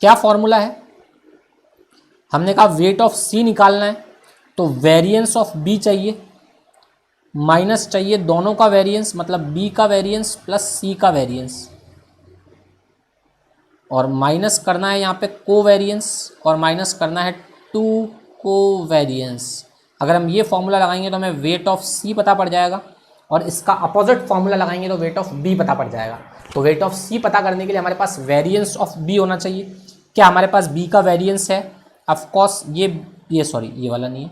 क्या फॉर्मूला है, हमने कहा वेट ऑफ सी निकालना है, तो वेरिएंस ऑफ बी चाहिए, माइनस चाहिए दोनों का वेरिएंस, मतलब बी का वेरिएंस प्लस सी का वेरिएंस, और माइनस करना है यहाँ पे कोवेरिएंस, और माइनस करना है 2 कोवेरिएंस। अगर हम ये फॉर्मूला लगाएंगे तो हमें वेट ऑफ सी पता पड़ जाएगा, और इसका अपोजिट फॉर्मूला लगाएंगे तो वेट ऑफ बी पता पड़ जाएगा। तो वेट ऑफ सी पता करने के लिए हमारे पास वेरिएंस ऑफ बी होना चाहिए। क्या हमारे पास बी का वेरिएंस है, ऑफ कोर्स ये सॉरी ये वाला नहीं है,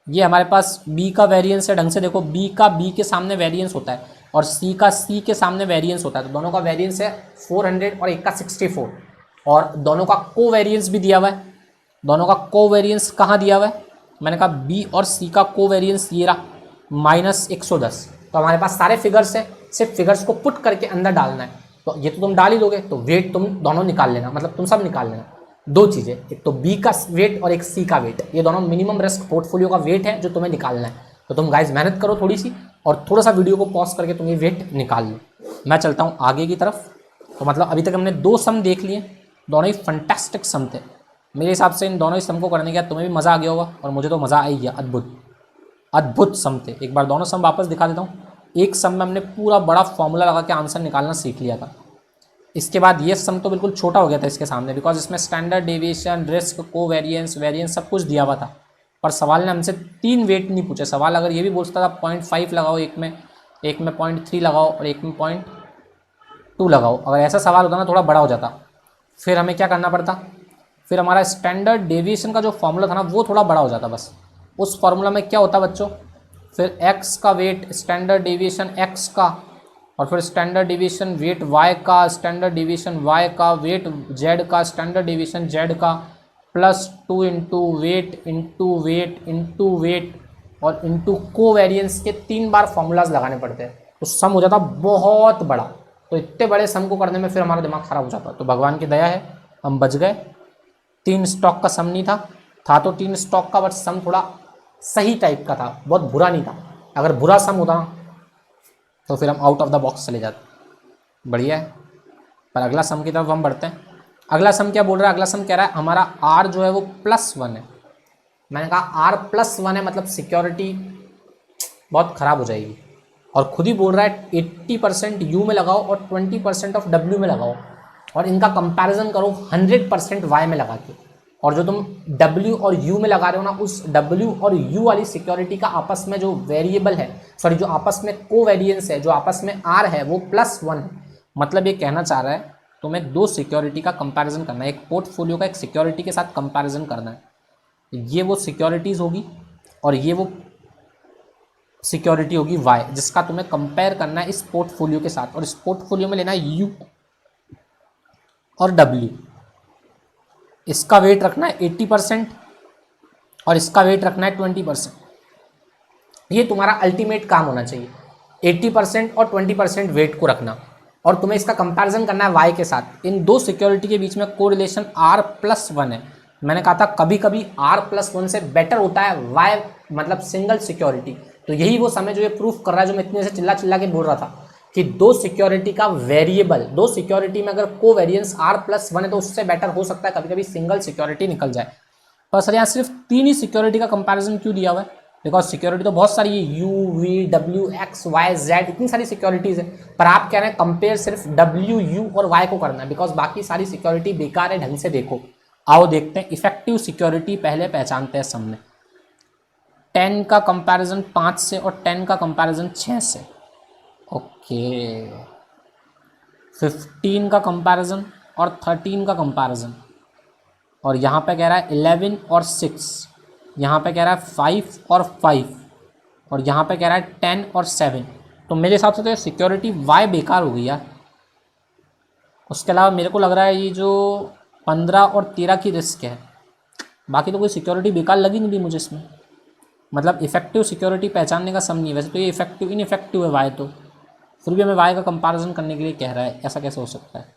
ये हमारे पास बी का वेरिएंस है। ढंग से देखो, बी का बी के सामने वेरिएंस होता है और सी का सी के सामने वेरिएंस होता है, तो दोनों का वेरिएंस है 400 और एक का 64, और दोनों का कोवेरिएंस भी दिया हुआ है। दोनों का कोवेरिएंस कहाँ दिया हुआ है, मैंने कहा बी और सी का कोवेरिएंस ये रहा -110। तो हमारे पास सारे फिगर्स हैं, सिर्फ फिगर्स को पुट करके अंदर डालना है। तो ये तो तुम डाल ही दोगे, तो वेट तुम दोनों निकाल लेना, मतलब तुम सब निकाल लेना। दो चीज़ें, एक तो बी का वेट और एक सी का वेट, ये दोनों मिनिमम रिस्क पोर्टफोलियो का वेट है जो तुम्हें निकालना है। तो तुम गाइज मेहनत करो थोड़ी सी, और थोड़ा सा वीडियो को पॉज करके तुम ये वेट निकाल लो। मैं चलता हूँ आगे की तरफ। तो मतलब अभी तक हमने 2 सम देख लिए, दोनों ही फंटास्टिक सम थे मेरे हिसाब से। इन दोनों ही सम को करने के बाद तुम्हें भी मज़ा आ गया होगा, और मुझे तो मज़ा आ ही गया। अद्भुत सम थे। एक बार दोनों सम वापस दिखा देता हूँ। एक सम में हमने पूरा बड़ा फॉर्मूला लगा के आंसर निकालना सीख लिया था। इसके बाद ये सम तो बिल्कुल छोटा हो गया था इसके सामने, बिकॉज इसमें standard deviation, risk, covariance, variance सब कुछ दिया हुआ था। पर सवाल ने हमसे 3 वेट नहीं पूछे। सवाल अगर ये भी बोलता था 0.5 लगाओ, एक में 0.3 लगाओ और एक में 0.2 लगाओ, अगर ऐसा सवाल होता ना थोड़ा बड़ा हो जाता, फिर हमें क्या करना पड़ता, फिर हमारा स्टैंडर्ड डेविएशन का जो फॉर्मूला था ना वो थोड़ा बड़ा हो जाता। बस उस फॉर्मूला में क्या होता बच्चों, फिर x का वेट स्टैंडर्ड डेविएशन x का, और फिर स्टैंडर्ड डेविएशन वेट y का, स्टैंडर्ड डेविएशन y का, वेट z का, स्टैंडर्ड डेविएशन z का, plus 2 into weight into weight into weight और इंटू कोवेरियंस के 3 बार फॉर्मूलाज लगाने पड़ते हैं, तो सम हो जाता बहुत बड़ा। तो इतने बड़े सम को करने में फिर हमारा दिमाग खराब हो जाता। तो भगवान की दया है हम बच गए। 3 स्टॉक का सम नहीं था तो 3 स्टॉक का, बट सम थोड़ा सही टाइप का था, बहुत बुरा नहीं था। अगर बुरा सम होता तो फिर हम आउट ऑफ द बॉक्स चले जाते। बढ़िया है। पर अगला सम की तरफ हम बढ़ते हैं। अगला सम क्या बोल रहा है, अगला सम कह रहा है हमारा आर जो है वो +1 है। मैंने कहा आर +1 है मतलब सिक्योरिटी बहुत ख़राब हो जाएगी, और खुद ही बोल रहा है 80% यू में लगाओ और 20% ऑफ डब्ल्यू में लगाओ, और इनका कंपैरिजन करो 100% वाई में लगा के, और जो तुम डब्ल्यू और यू में लगा रहे हो ना, उस डब्ल्यू और यू वाली सिक्योरिटी का आपस में जो वेरिएबल है, सॉरी जो आपस में कोवेरिएंस है, जो आपस में आर है, वो +1 है। मतलब ये कहना चाह रहा है तुम्हें 2 सिक्योरिटी का कंपैरिजन करना है, एक पोर्टफोलियो का एक सिक्योरिटी के साथ कंपैरिजन करना है। ये वो सिक्योरिटीज़ होगी और ये वो सिक्योरिटी होगी वाई, जिसका तुम्हें कंपेयर करना है इस पोर्टफोलियो के साथ, और इस पोर्टफोलियो में लेना है यू और डब्ल्यू। इसका वेट रखना है 80% और इसका वेट रखना है 20%। ये तुम्हारा अल्टीमेट काम होना चाहिए, 80% और 20% वेट को रखना, और तुम्हें इसका कंपैरिजन करना है वाई के साथ। इन 2 सिक्योरिटी के बीच में कोरिलेशन R+1 है। मैंने कहा था कभी कभी R+1 से बेटर होता है वाई, मतलब सिंगल सिक्योरिटी। तो यही वो समय जो ये प्रूफ कर रहा है, जो मैं इतने से चिल्ला चिल्ला के बोल रहा था कि 2 सिक्योरिटी का वेरिएबल, 2 सिक्योरिटी में अगर कोवेरिएंस R+1 है तो उससे बेटर हो सकता है कभी कभी सिंगल सिक्योरिटी निकल जाए। पर सर यहाँ सिर्फ 3 ही सिक्योरिटी का कंपैरिजन क्यों दिया हुआ है? बिकॉज सिक्योरिटी तो बहुत सारी है, यू वी डब्ल्यू एक्स वाई जेड, इतनी सारी सिक्योरिटीज़ है, पर आप कह रहे हैं कंपेयर सिर्फ डब्ल्यू यू और वाई को करना है, बिकॉज बाकी सारी सिक्योरिटी बेकार है। ढंग से देखो, आओ देखते हैं इफेक्टिव सिक्योरिटी पहले पहचानते हैं सामने। 10 का कंपैरिजन 5 से और 10 का कंपैरिजन 6 से, ओके। 15 का कंपैरिजन और 13 का कंपैरिजन, और यहाँ पे कह रहा है 11 और 6, यहाँ पे कह रहा है 5 और 5, और यहाँ पे कह रहा है 10 और 7। तो मेरे हिसाब से तो ये सिक्योरिटी वाई बेकार हो गई यार। उसके अलावा मेरे को लग रहा है ये जो 15 और 13 की रिस्क है, बाकी तो कोई सिक्योरिटी बेकार लगी नहीं थी मुझे इसमें। मतलब इफेक्टिव सिक्योरिटी पहचानने का सम नहीं है। वैसे तो ये इफेक्टिव इनइफेक्टिव है वाई, तो फिर भी हमें वाई का कंपैरिजन करने के लिए कह रहा है, ऐसा कैसे हो सकता है?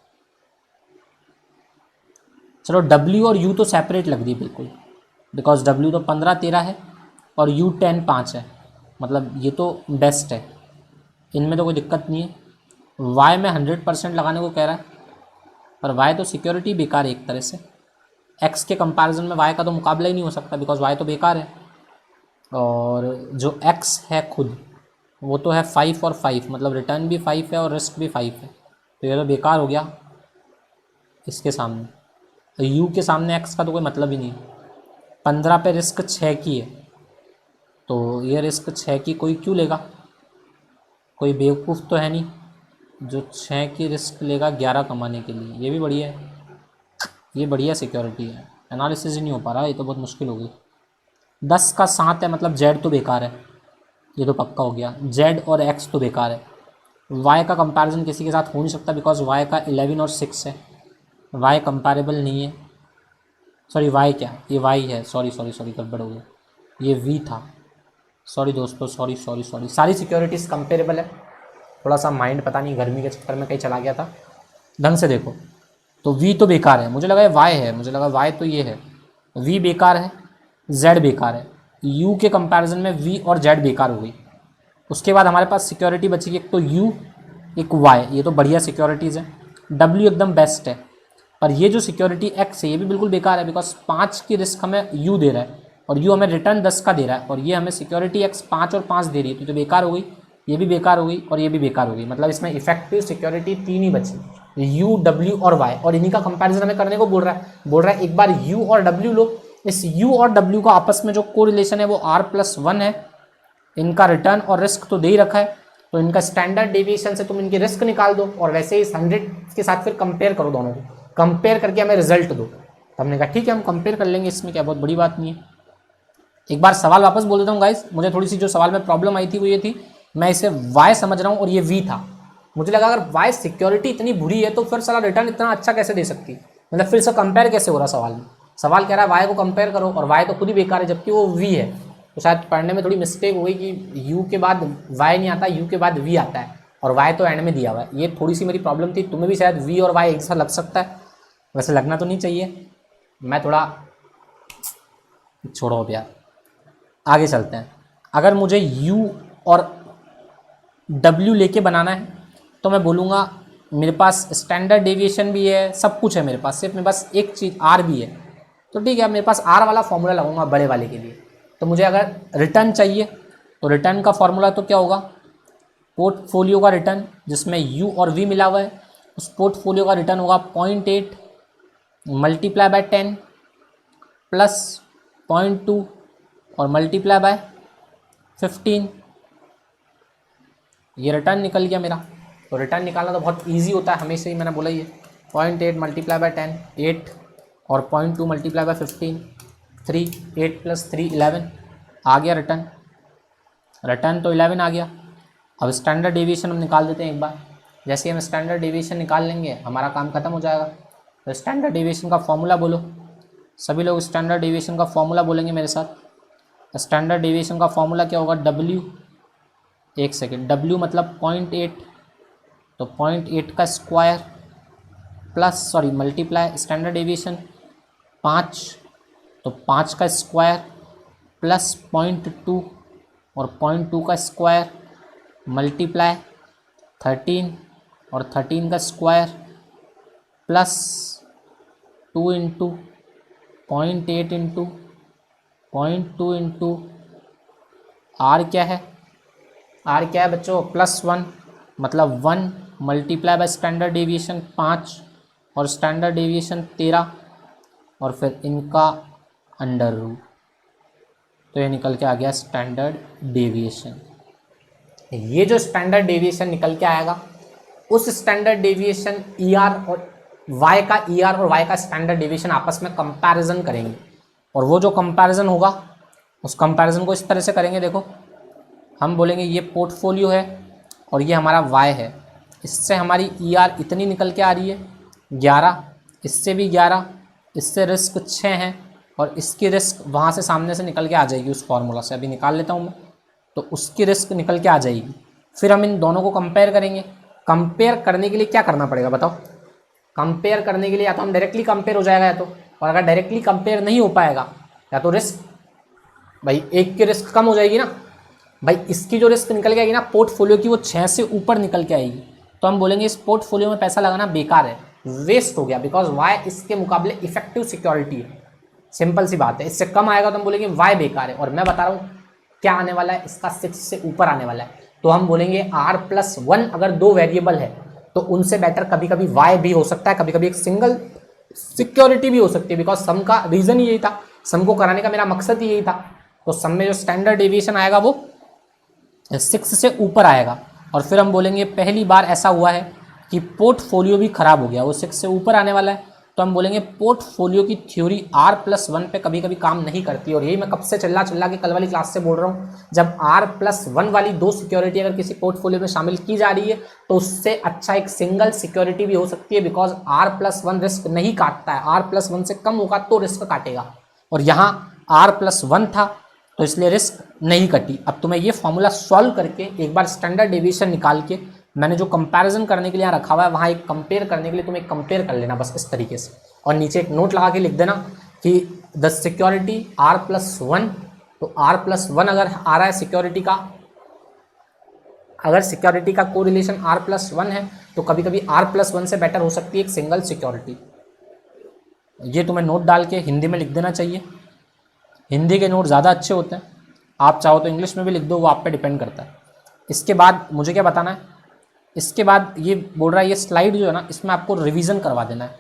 चलो डब्ल्यू और यू तो सेपरेट लग रही है बिल्कुल, बिकॉज डब्ल्यू तो 15 13 है और यू 10 5 है, मतलब ये तो बेस्ट है, इनमें तो कोई दिक्कत नहीं है। वाई में 100% लगाने को कह रहा है, पर वाई तो सिक्योरिटी बेकार है एक तरह से। एक्स के कंपैरिजन में वाई का तो मुकाबला ही नहीं हो सकता, बिकॉज वाई तो बेकार है, और जो एक्स है खुद वो तो है 5 और 5, मतलब रिटर्न भी 5 है और रिस्क भी 5 है, तो ये तो बेकार हो गया इसके सामने। तो यू के सामने एक्स का तो कोई मतलब ही नहीं। 15 पे रिस्क 6 की है, तो ये रिस्क 6 की कोई क्यों लेगा? कोई बेवकूफ़ तो है नहीं जो 6 की रिस्क लेगा 11 कमाने के लिए। ये भी बढ़िया है, ये बढ़िया सिक्योरिटी है। एनालिसिस ही नहीं हो पा रहा, ये तो बहुत मुश्किल हो गई। 10 का 7 है, मतलब जेड तो बेकार है, ये तो पक्का हो गया। जेड और एक्स तो बेकार है। वाई का कंपैरिजन किसी के साथ हो नहीं सकता, बिकॉज वाई का 11 और 6 है, वाई कंपैरेबल नहीं है। सॉरी वाई क्या, ये वाई है, सॉरी गड़बड़ हो गया, ये वी था, सॉरी दोस्तों, सॉरी। सारी सिक्योरिटीज़ कंपेरेबल है। थोड़ा सा माइंड पता नहीं गर्मी के चक्कर में कहीं चला गया था। ढंग से देखो तो वी तो बेकार है, मुझे लगा ये वाई है, मुझे लगा वाई तो ये है। वी बेकार है, जेड बेकार है। यू के कंपैरिजन में वी और जेड बेकार हो गई। उसके बाद हमारे पास सिक्योरिटी बची एक तो यू, एक वाई, ये तो बढ़िया सिक्योरिटीज़ है। डब्ल्यू एकदम बेस्ट है, पर ये जो सिक्योरिटी एक्स है ये भी बिल्कुल बेकार है, बिकॉज 5 की रिस्क हमें यू दे रहा है और यू हमें रिटर्न 10 का दे रहा है, और ये हमें सिक्योरिटी एक्स 5 और 5 दे रही है, तो बेकार हो गई। ये भी बेकार हो गई और ये भी बेकार हो गई। मतलब इसमें इफेक्टिव सिक्योरिटी 3 ही बची, यू डब्ल्यू और वाई, और इन्हीं का कंपैरिजन हमें करने को बोल रहा है एक बार यू और डब्ल्यू लो, इस U और W का आपस में जो कोरिलेशन है वो R+1 है। इनका रिटर्न और रिस्क तो दे ही रखा है, तो इनका स्टैंडर्ड डेविएशन से तुम इनकी रिस्क निकाल दो और वैसे ही 100 के साथ फिर कंपेयर करो, दोनों को कंपेयर करके हमें रिजल्ट दो। तो हमने कहा ठीक है हम कंपेयर कर लेंगे, इसमें क्या बहुत बड़ी बात नहीं है। एक बार सवाल वापस बोल देता हूँ गाइस, मुझे थोड़ी सी जो सवाल में प्रॉब्लम आई थी वो ये थी, मैं इसे वाई समझ रहा हूँ और ये वी था। मुझे लगा अगर वाई सिक्योरिटी इतनी बुरी है तो फिर साला रिटर्न इतना अच्छा कैसे दे सकती, मतलब फिर से कंपेयर कैसे हो रहा सवाल में। सवाल कह रहा है वाई को कंपेयर करो और वाई तो खुद ही बेकार है जबकि वो वी है। तो शायद पढ़ने में थोड़ी मिस्टेक हो गई कि यू के बाद वाई नहीं आता, यू के बाद वी आता है और वाई तो एंड में दिया हुआ है। ये थोड़ी सी मेरी प्रॉब्लम थी, तुम्हें भी शायद वी और वाई एक साथ लग सकता है, वैसे लगना तो नहीं चाहिए। मैं थोड़ा छोड़ो अब यार, आगे चलते हैं। अगर मुझे U और W लेके बनाना है तो मैं बोलूँगा मेरे पास स्टैंडर्ड डेविएशन भी है, सब कुछ है मेरे पास, सिर्फ मेरे पास एक चीज़ R भी है। तो ठीक है मेरे पास R वाला फॉर्मूला लगाऊंगा बड़े वाले के लिए। तो मुझे अगर रिटर्न चाहिए तो रिटर्न का फॉर्मूला तो क्या होगा, पोर्टफोलियो का रिटर्न जिसमें U और V मिला हुआ है, उस पोर्टफोलियो का रिटर्न होगा 0.8 मल्टीप्लाई बाय 10 प्लस 0.2 और मल्टीप्लाई बाय 15। ये रिटर्न निकल गया मेरा। तो रिटर्न निकालना तो बहुत इजी होता है, हमेशा ही मैंने बोला ही है। 0.8 मल्टीप्लाई बाय 10 8 और 0.2 मल्टीप्लाई बाय 15 3, 8 + 3 11 आ गया रिटर्न। रिटर्न तो 11 आ गया। अब स्टैंडर्ड डेविएशन हम निकाल देते हैं एक बार। जैसे हम स्टैंडर्ड डेविएशन निकाल लेंगे हमारा काम खत्म हो जाएगा। तो स्टैंडर्ड डेविएशन का फॉर्मूला बोलो, सभी लोग स्टैंडर्ड डेविएशन का फॉर्मूला बोलेंगे मेरे साथ। स्टैंडर्ड डेविएशन का फॉर्मूला क्या होगा, W, एक सेकेंड, W मतलब 0.8, तो 0.8 का square plus sorry multiply standard deviation 5, तो 5 का स्क्वायर प्लस 0.2 और 0.2 का स्क्वायर मल्टीप्लाई 13 और 13 का square plus 2 into 0.8 into 0.2 into R क्या है, R क्या है बच्चों, +1 मतलब 1 मल्टीप्लाई बाय स्टैंडर्ड डेविएशन 5 और स्टैंडर्ड डेविएशन 13 और फिर इनका अंडर रूट। तो ये निकल के आ गया स्टैंडर्ड डेविएशन। ये जो स्टैंडर्ड डेविएशन निकल के आएगा उस स्टैंडर्ड डेविएशन ER और Y का, ER और Y का स्टैंडर्ड डेविएशन आपस में कंपैरिजन करेंगे और वो जो कंपैरिजन होगा उस कंपैरिजन को इस तरह से करेंगे। देखो हम बोलेंगे ये पोर्टफोलियो है और ये हमारा Y है, इससे हमारी ER इतनी निकल के आ रही है 11, इससे भी 11, इससे रिस्क 6 है और इसकी रिस्क वहाँ से सामने से निकल के आ जाएगी उस फार्मूला से, अभी निकाल लेता हूँ मैं। तो उसकी रिस्क निकल के आ जाएगी। फिर हम इन दोनों को कंपेयर करेंगे। कंपेयर करने के लिए क्या करना पड़ेगा बताओ, कंपेयर करने के लिए या तो हम डायरेक्टली कंपेयर हो जाएगा या तो, और अगर डायरेक्टली कंपेयर नहीं हो पाएगा या तो रिस्क, भाई एक की रिस्क कम हो जाएगी ना, भाई इसकी जो रिस्क निकल के आएगी ना पोर्टफोलियो की वो 6 से ऊपर निकल के आएगी। तो हम बोलेंगे इस पोर्टफोलियो में पैसा लगाना बेकार है, वेस्ट हो गया, बिकॉज वाई इसके मुकाबले इफेक्टिव सिक्योरिटी है। सिंपल सी बात है, इससे कम आएगा तो हम बोलेंगे वाई बेकार है। और मैं बता रहा हूँ क्या आने वाला है, इसका 6 से ऊपर आने वाला है। तो हम बोलेंगे R+1 अगर दो वेरिएबल है तो उनसे बेटर कभी कभी वाई भी हो सकता है, कभी कभी एक सिंगल सिक्योरिटी भी हो सकती है, बिकॉज सम का रीजन यही था, सम को कराने का मेरा मकसद ही यही था। तो सम में जो स्टैंडर्ड डेविएशन आएगा वो 6 से ऊपर आएगा। और फिर हम बोलेंगे पहली बार ऐसा हुआ है कि पोर्टफोलियो भी खराब हो गया, वो 6 से ऊपर आने वाला है। तो हम बोलेंगे पोर्टफोलियो की थ्योरी R+1 पे कभी कभी काम नहीं करती। और यही मैं कब से चिल्ला के कल वाली क्लास से बोल रहा हूँ, जब R+1 वाली दो सिक्योरिटी अगर किसी पोर्टफोलियो में शामिल की जा रही है तो उससे अच्छा एक सिंगल सिक्योरिटी भी हो सकती है, बिकॉज R+1 रिस्क नहीं काटता है, R+1 से कम होगा तो रिस्क काटेगा। और यहाँ R+1 था तो इसलिए रिस्क नहीं कटी। अब तुम्हें ये फॉर्मूला सॉल्व करके एक बार स्टैंडर्ड डेविएशन निकाल के मैंने जो कंपैरिजन करने के लिए यहाँ रखा हुआ है वहाँ एक कंपेयर करने के लिए तुम्हें कंपेयर कर लेना बस इस तरीके से। और नीचे एक नोट लगा के लिख देना कि द सिक्योरिटी R+1, तो R+1 अगर आ रहा है सिक्योरिटी का, अगर सिक्योरिटी का कोरिलेशन R+1 है तो कभी कभी R+1 से बेटर हो सकती है एक सिंगल सिक्योरिटी। ये तुम्हें नोट डाल के हिंदी में लिख देना चाहिए, हिंदी के नोट ज़्यादा अच्छे होते हैं। आप चाहो तो इंग्लिश में भी लिख दो, वो आप पे डिपेंड करता है। इसके बाद मुझे क्या बताना है, इसके बाद ये बोल रहा है ये स्लाइड जो है ना इसमें आपको रिवीजन करवा देना है।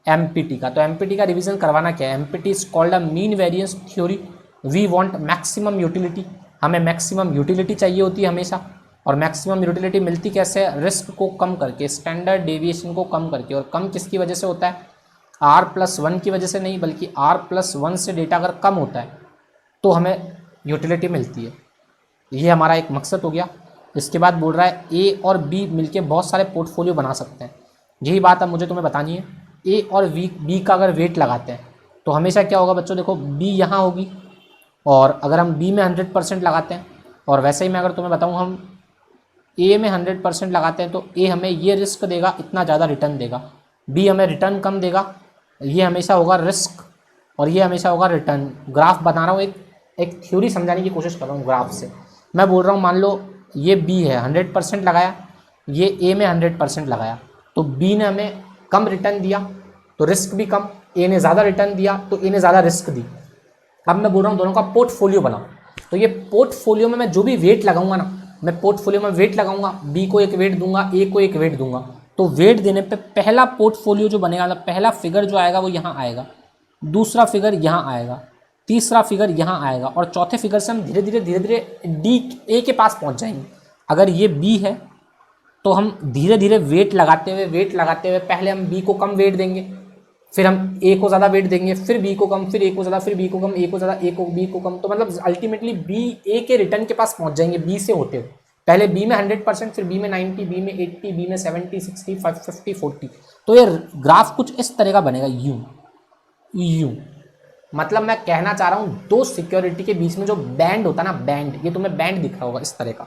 एमपीटी का। तो एमपीटी का रिवीजन करवाना क्या है? MPT is called a mean variance theory. We want maximum utility, हमें मैक्सिमम यूटिलिटी चाहिए होती है हमेशा। और मैक्सिमम यूटिलिटी मिलती कैसे? रिस्क को कम करके, स्टैंडर्ड डेविएशन को कम करके। और कम किसकी वजह से होता है? R+1 की वजह से नहीं, बल्कि R+1 से डेटा अगर कम होता है तो हमें यूटिलिटी मिलती है। ये हमारा एक मकसद हो गया। इसके बाद बोल रहा है ए और बी मिलके बहुत सारे पोर्टफोलियो बना सकते हैं। यही बात अब मुझे तुम्हें बतानी है। ए और बी का अगर वेट लगाते हैं तो हमेशा क्या होगा बच्चों? देखो बी यहाँ होगी, और अगर हम बी में 100% लगाते हैं, और वैसे ही मैं अगर तुम्हें बताऊँ हम ए में 100% लगाते हैं, तो ए हमें ये रिस्क देगा, इतना ज़्यादा रिटर्न देगा। बी हमें रिटर्न कम देगा, ये हमेशा होगा रिस्क, और ये हमेशा होगा रिटर्न। ग्राफ बना रहा हूँ, एक थ्योरी समझाने की कोशिश कर रहा हूँ ग्राफ से। मैं बोल रहा हूँ मान लो ये बी है, 100% लगाया, ये ए में 100% लगाया, तो बी ने हमें कम रिटर्न दिया तो रिस्क भी कम, ए ने ज़्यादा रिटर्न दिया तो ए ने ज़्यादा रिस्क दी। अब मैं बोल रहा हूँ दोनों का पोर्टफोलियो बनाओ। तो ये पोर्टफोलियो में मैं जो भी वेट लगाऊंगा ना, मैं पोर्टफोलियो में वेट लगाऊंगा, बी को एक वेट दूंगा, ए को एक वेट दूंगा। तो वेट देने पे पहला पोर्टफोलियो जो बनेगा, मतलब पहला फिगर जो आएगा वो यहाँ आएगा, दूसरा फिगर यहाँ आएगा, तीसरा फिगर यहाँ आएगा, और चौथे फिगर से हम धीरे धीरे डी ए के पास पहुँच जाएंगे। अगर ये बी है तो हम धीरे धीरे वेट लगाते हुए पहले हम बी को कम वेट देंगे, फिर हम ए को ज़्यादा वेट देंगे, फिर बी को कम, फिर ए को ज़्यादा, फिर बी को कम, ए को ज़्यादा, ए को बी को कम। तो मतलब अल्टीमेटली बी ए के रिटर्न के पास पहुँच जाएंगे बी से होते हुए। पहले बी में 100%, फिर बी में 90, बी में 80, बी में 70, 60, 50, 40। तो ये ग्राफ कुछ इस तरह का बनेगा, यूं। मतलब मैं कहना चाह रहा हूँ दो सिक्योरिटी के बीच में जो बैंड होता है ना, बैंड, ये तुम्हें बैंड दिख रहा होगा इस तरह का,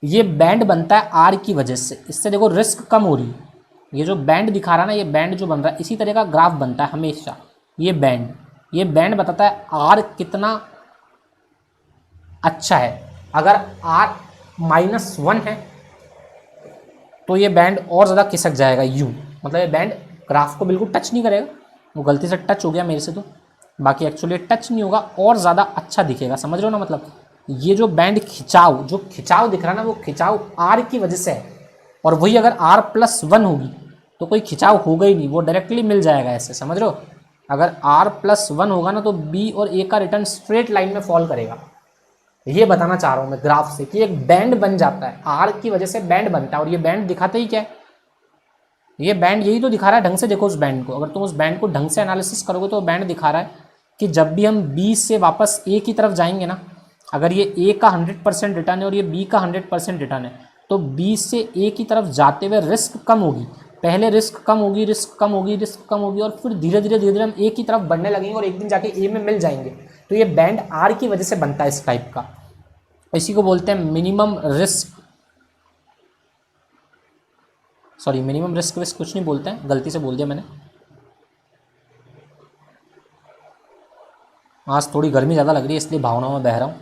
ये बैंड बनता है आर की वजह से। इससे देखो रिस्क कम हो रही है। ये जो बैंड दिखा रहा है ना, ये बैंड जो बन रहा है, इसी तरह का ग्राफ बनता है हमेशा। ये बैंड बताता है आर कितना अच्छा है। अगर R-1 है तो ये बैंड और ज़्यादा खिसक जाएगा, यूँ। मतलब ये बैंड ग्राफ को बिल्कुल टच नहीं करेगा, वो गलती से टच हो गया मेरे से, तो बाकी एक्चुअली टच नहीं होगा, और ज़्यादा अच्छा दिखेगा। समझ रहे हो ना? मतलब ये जो बैंड खिंचाव दिख रहा है ना, वो खिंचाव आर की वजह से है। और वही अगर R+1 होगी तो कोई खिंचाव होगा ही नहीं, वो डायरेक्टली मिल जाएगा ऐसे। समझ रहे हो? अगर R+1 होगा ना तो बी और ए का रिटर्न स्ट्रेट लाइन में फॉल करेगा। ये बताना चाह रहा हूँ मैं ग्राफ से कि एक बैंड बन जाता है, आर की वजह से बैंड बनता है। और ये बैंड दिखाते ही क्या है? ये बैंड यही तो दिखा रहा है। ढंग से देखो उस बैंड को, अगर तुम उस बैंड को ढंग से एनालिसिस करोगे तो बैंड दिखा रहा है कि जब भी हम बी से वापस ए की तरफ जाएंगे ना, अगर ये ए का 100% रिटर्न है और ये बी का 100% रिटर्न है, तो बी से ए की तरफ जाते हुए रिस्क कम होगी। पहले रिस्क कम होगी, और फिर धीरे धीरे हम ए की तरफ बढ़ने लगेंगे और एक दिन जाके ए में मिल जाएंगे। तो ये बैंड आर की वजह से बनता है इस टाइप का। इसी को बोलते हैं मिनिमम रिस्क कुछ नहीं बोलते हैं, गलती से बोल दिया मैंने। आज थोड़ी गर्मी ज़्यादा लग रही है इसलिए भावनाओं में बह रहा हूँ।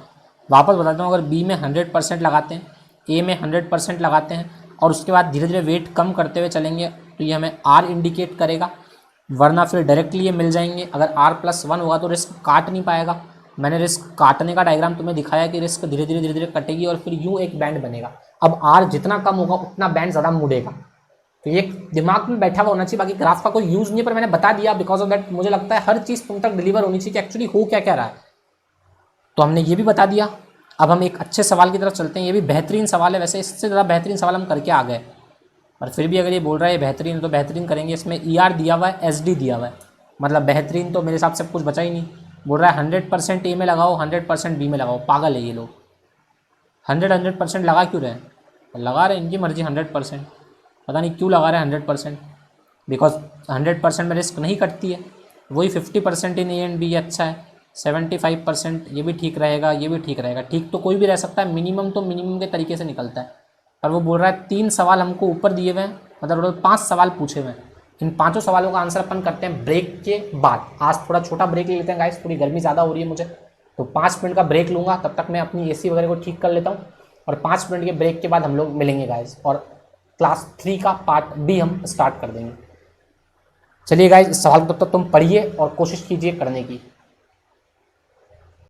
वापस बताता हूँ, अगर बी में 100% लगाते हैं, ए में 100% लगाते हैं, और उसके बाद धीरे धीरे वेट कम करते हुए चलेंगे, तो ये हमें आर इंडिकेट करेगा, वरना फिर डायरेक्टली ये मिल जाएंगे। अगर R+1 होगा तो रिस्क काट नहीं पाएगा। मैंने रिस्क काटने का डायग्राम तुम्हें दिखाया कि रिस्क धीरे धीरे कटेगी और फिर यूँ एक बैंड बनेगा। अब आर जितना कम होगा उतना बैंड ज़्यादा मुड़ेगा। तो ये दिमाग में बैठा हुआ होना चाहिए, बाकी ग्राफ का कोई यूज़ नहीं है, पर मैंने बता दिया बिकॉज ऑफ दैट मुझे लगता है हर चीज़ तुम तक डिलीवर होनी चाहिए कि एक्चुअली हो क्या रहा है। तो हमने ये भी बता दिया। अब हम एक अच्छे सवाल की तरफ चलते हैं। ये भी बेहतरीन सवाल है, वैसे इससे ज़्यादा बेहतरीन सवाल हम करके आ गए, पर फिर भी अगर ये बोल रहा है बेहतरीन तो बेहतरीन करेंगे। इसमें ER दिया हुआ है, SD दिया हुआ है, मतलब बेहतरीन तो मेरे हिसाब से कुछ बचा ही नहीं। बोल रहा है 100% ए में लगाओ, 100% बी में लगाओ। पागल है ये लोग, 100% लगा क्यों रहे हैं? लगा रहे हैं, इनकी मर्जी। 100% पता नहीं क्यों लगा रहे हैं 100%, बिकॉज 100% में रिस्क नहीं कटती है। वही 50% इन ए एंड बी अच्छा है, 75% ये भी ठीक रहेगा, ये भी ठीक रहेगा। ठीक तो कोई भी रह सकता है, मिनिमम तो मिनिमम के तरीके से निकलता है। और वो बोल रहा है 3 सवाल हमको ऊपर दिए हुए हैं, मतलब 5 सवाल पूछे हुए हैं। इन 5 सवालों का आंसर अपन करते हैं ब्रेक के बाद। आज थोड़ा छोटा ब्रेक ले लेते हैं गाइस, थोड़ी गर्मी ज़्यादा हो रही है मुझे, तो 5 मिनट का ब्रेक लूँगा। तब तक मैं अपनी AC वगैरह को ठीक कर लेता हूँ, और 5 मिनट के ब्रेक के बाद हम लोग मिलेंगे गाइस, और क्लास 3 का पार्ट B हम स्टार्ट कर देंगे। चलिए गाइस, इस सवाल को तब तक तुम पढ़िए और कोशिश कीजिए करने की।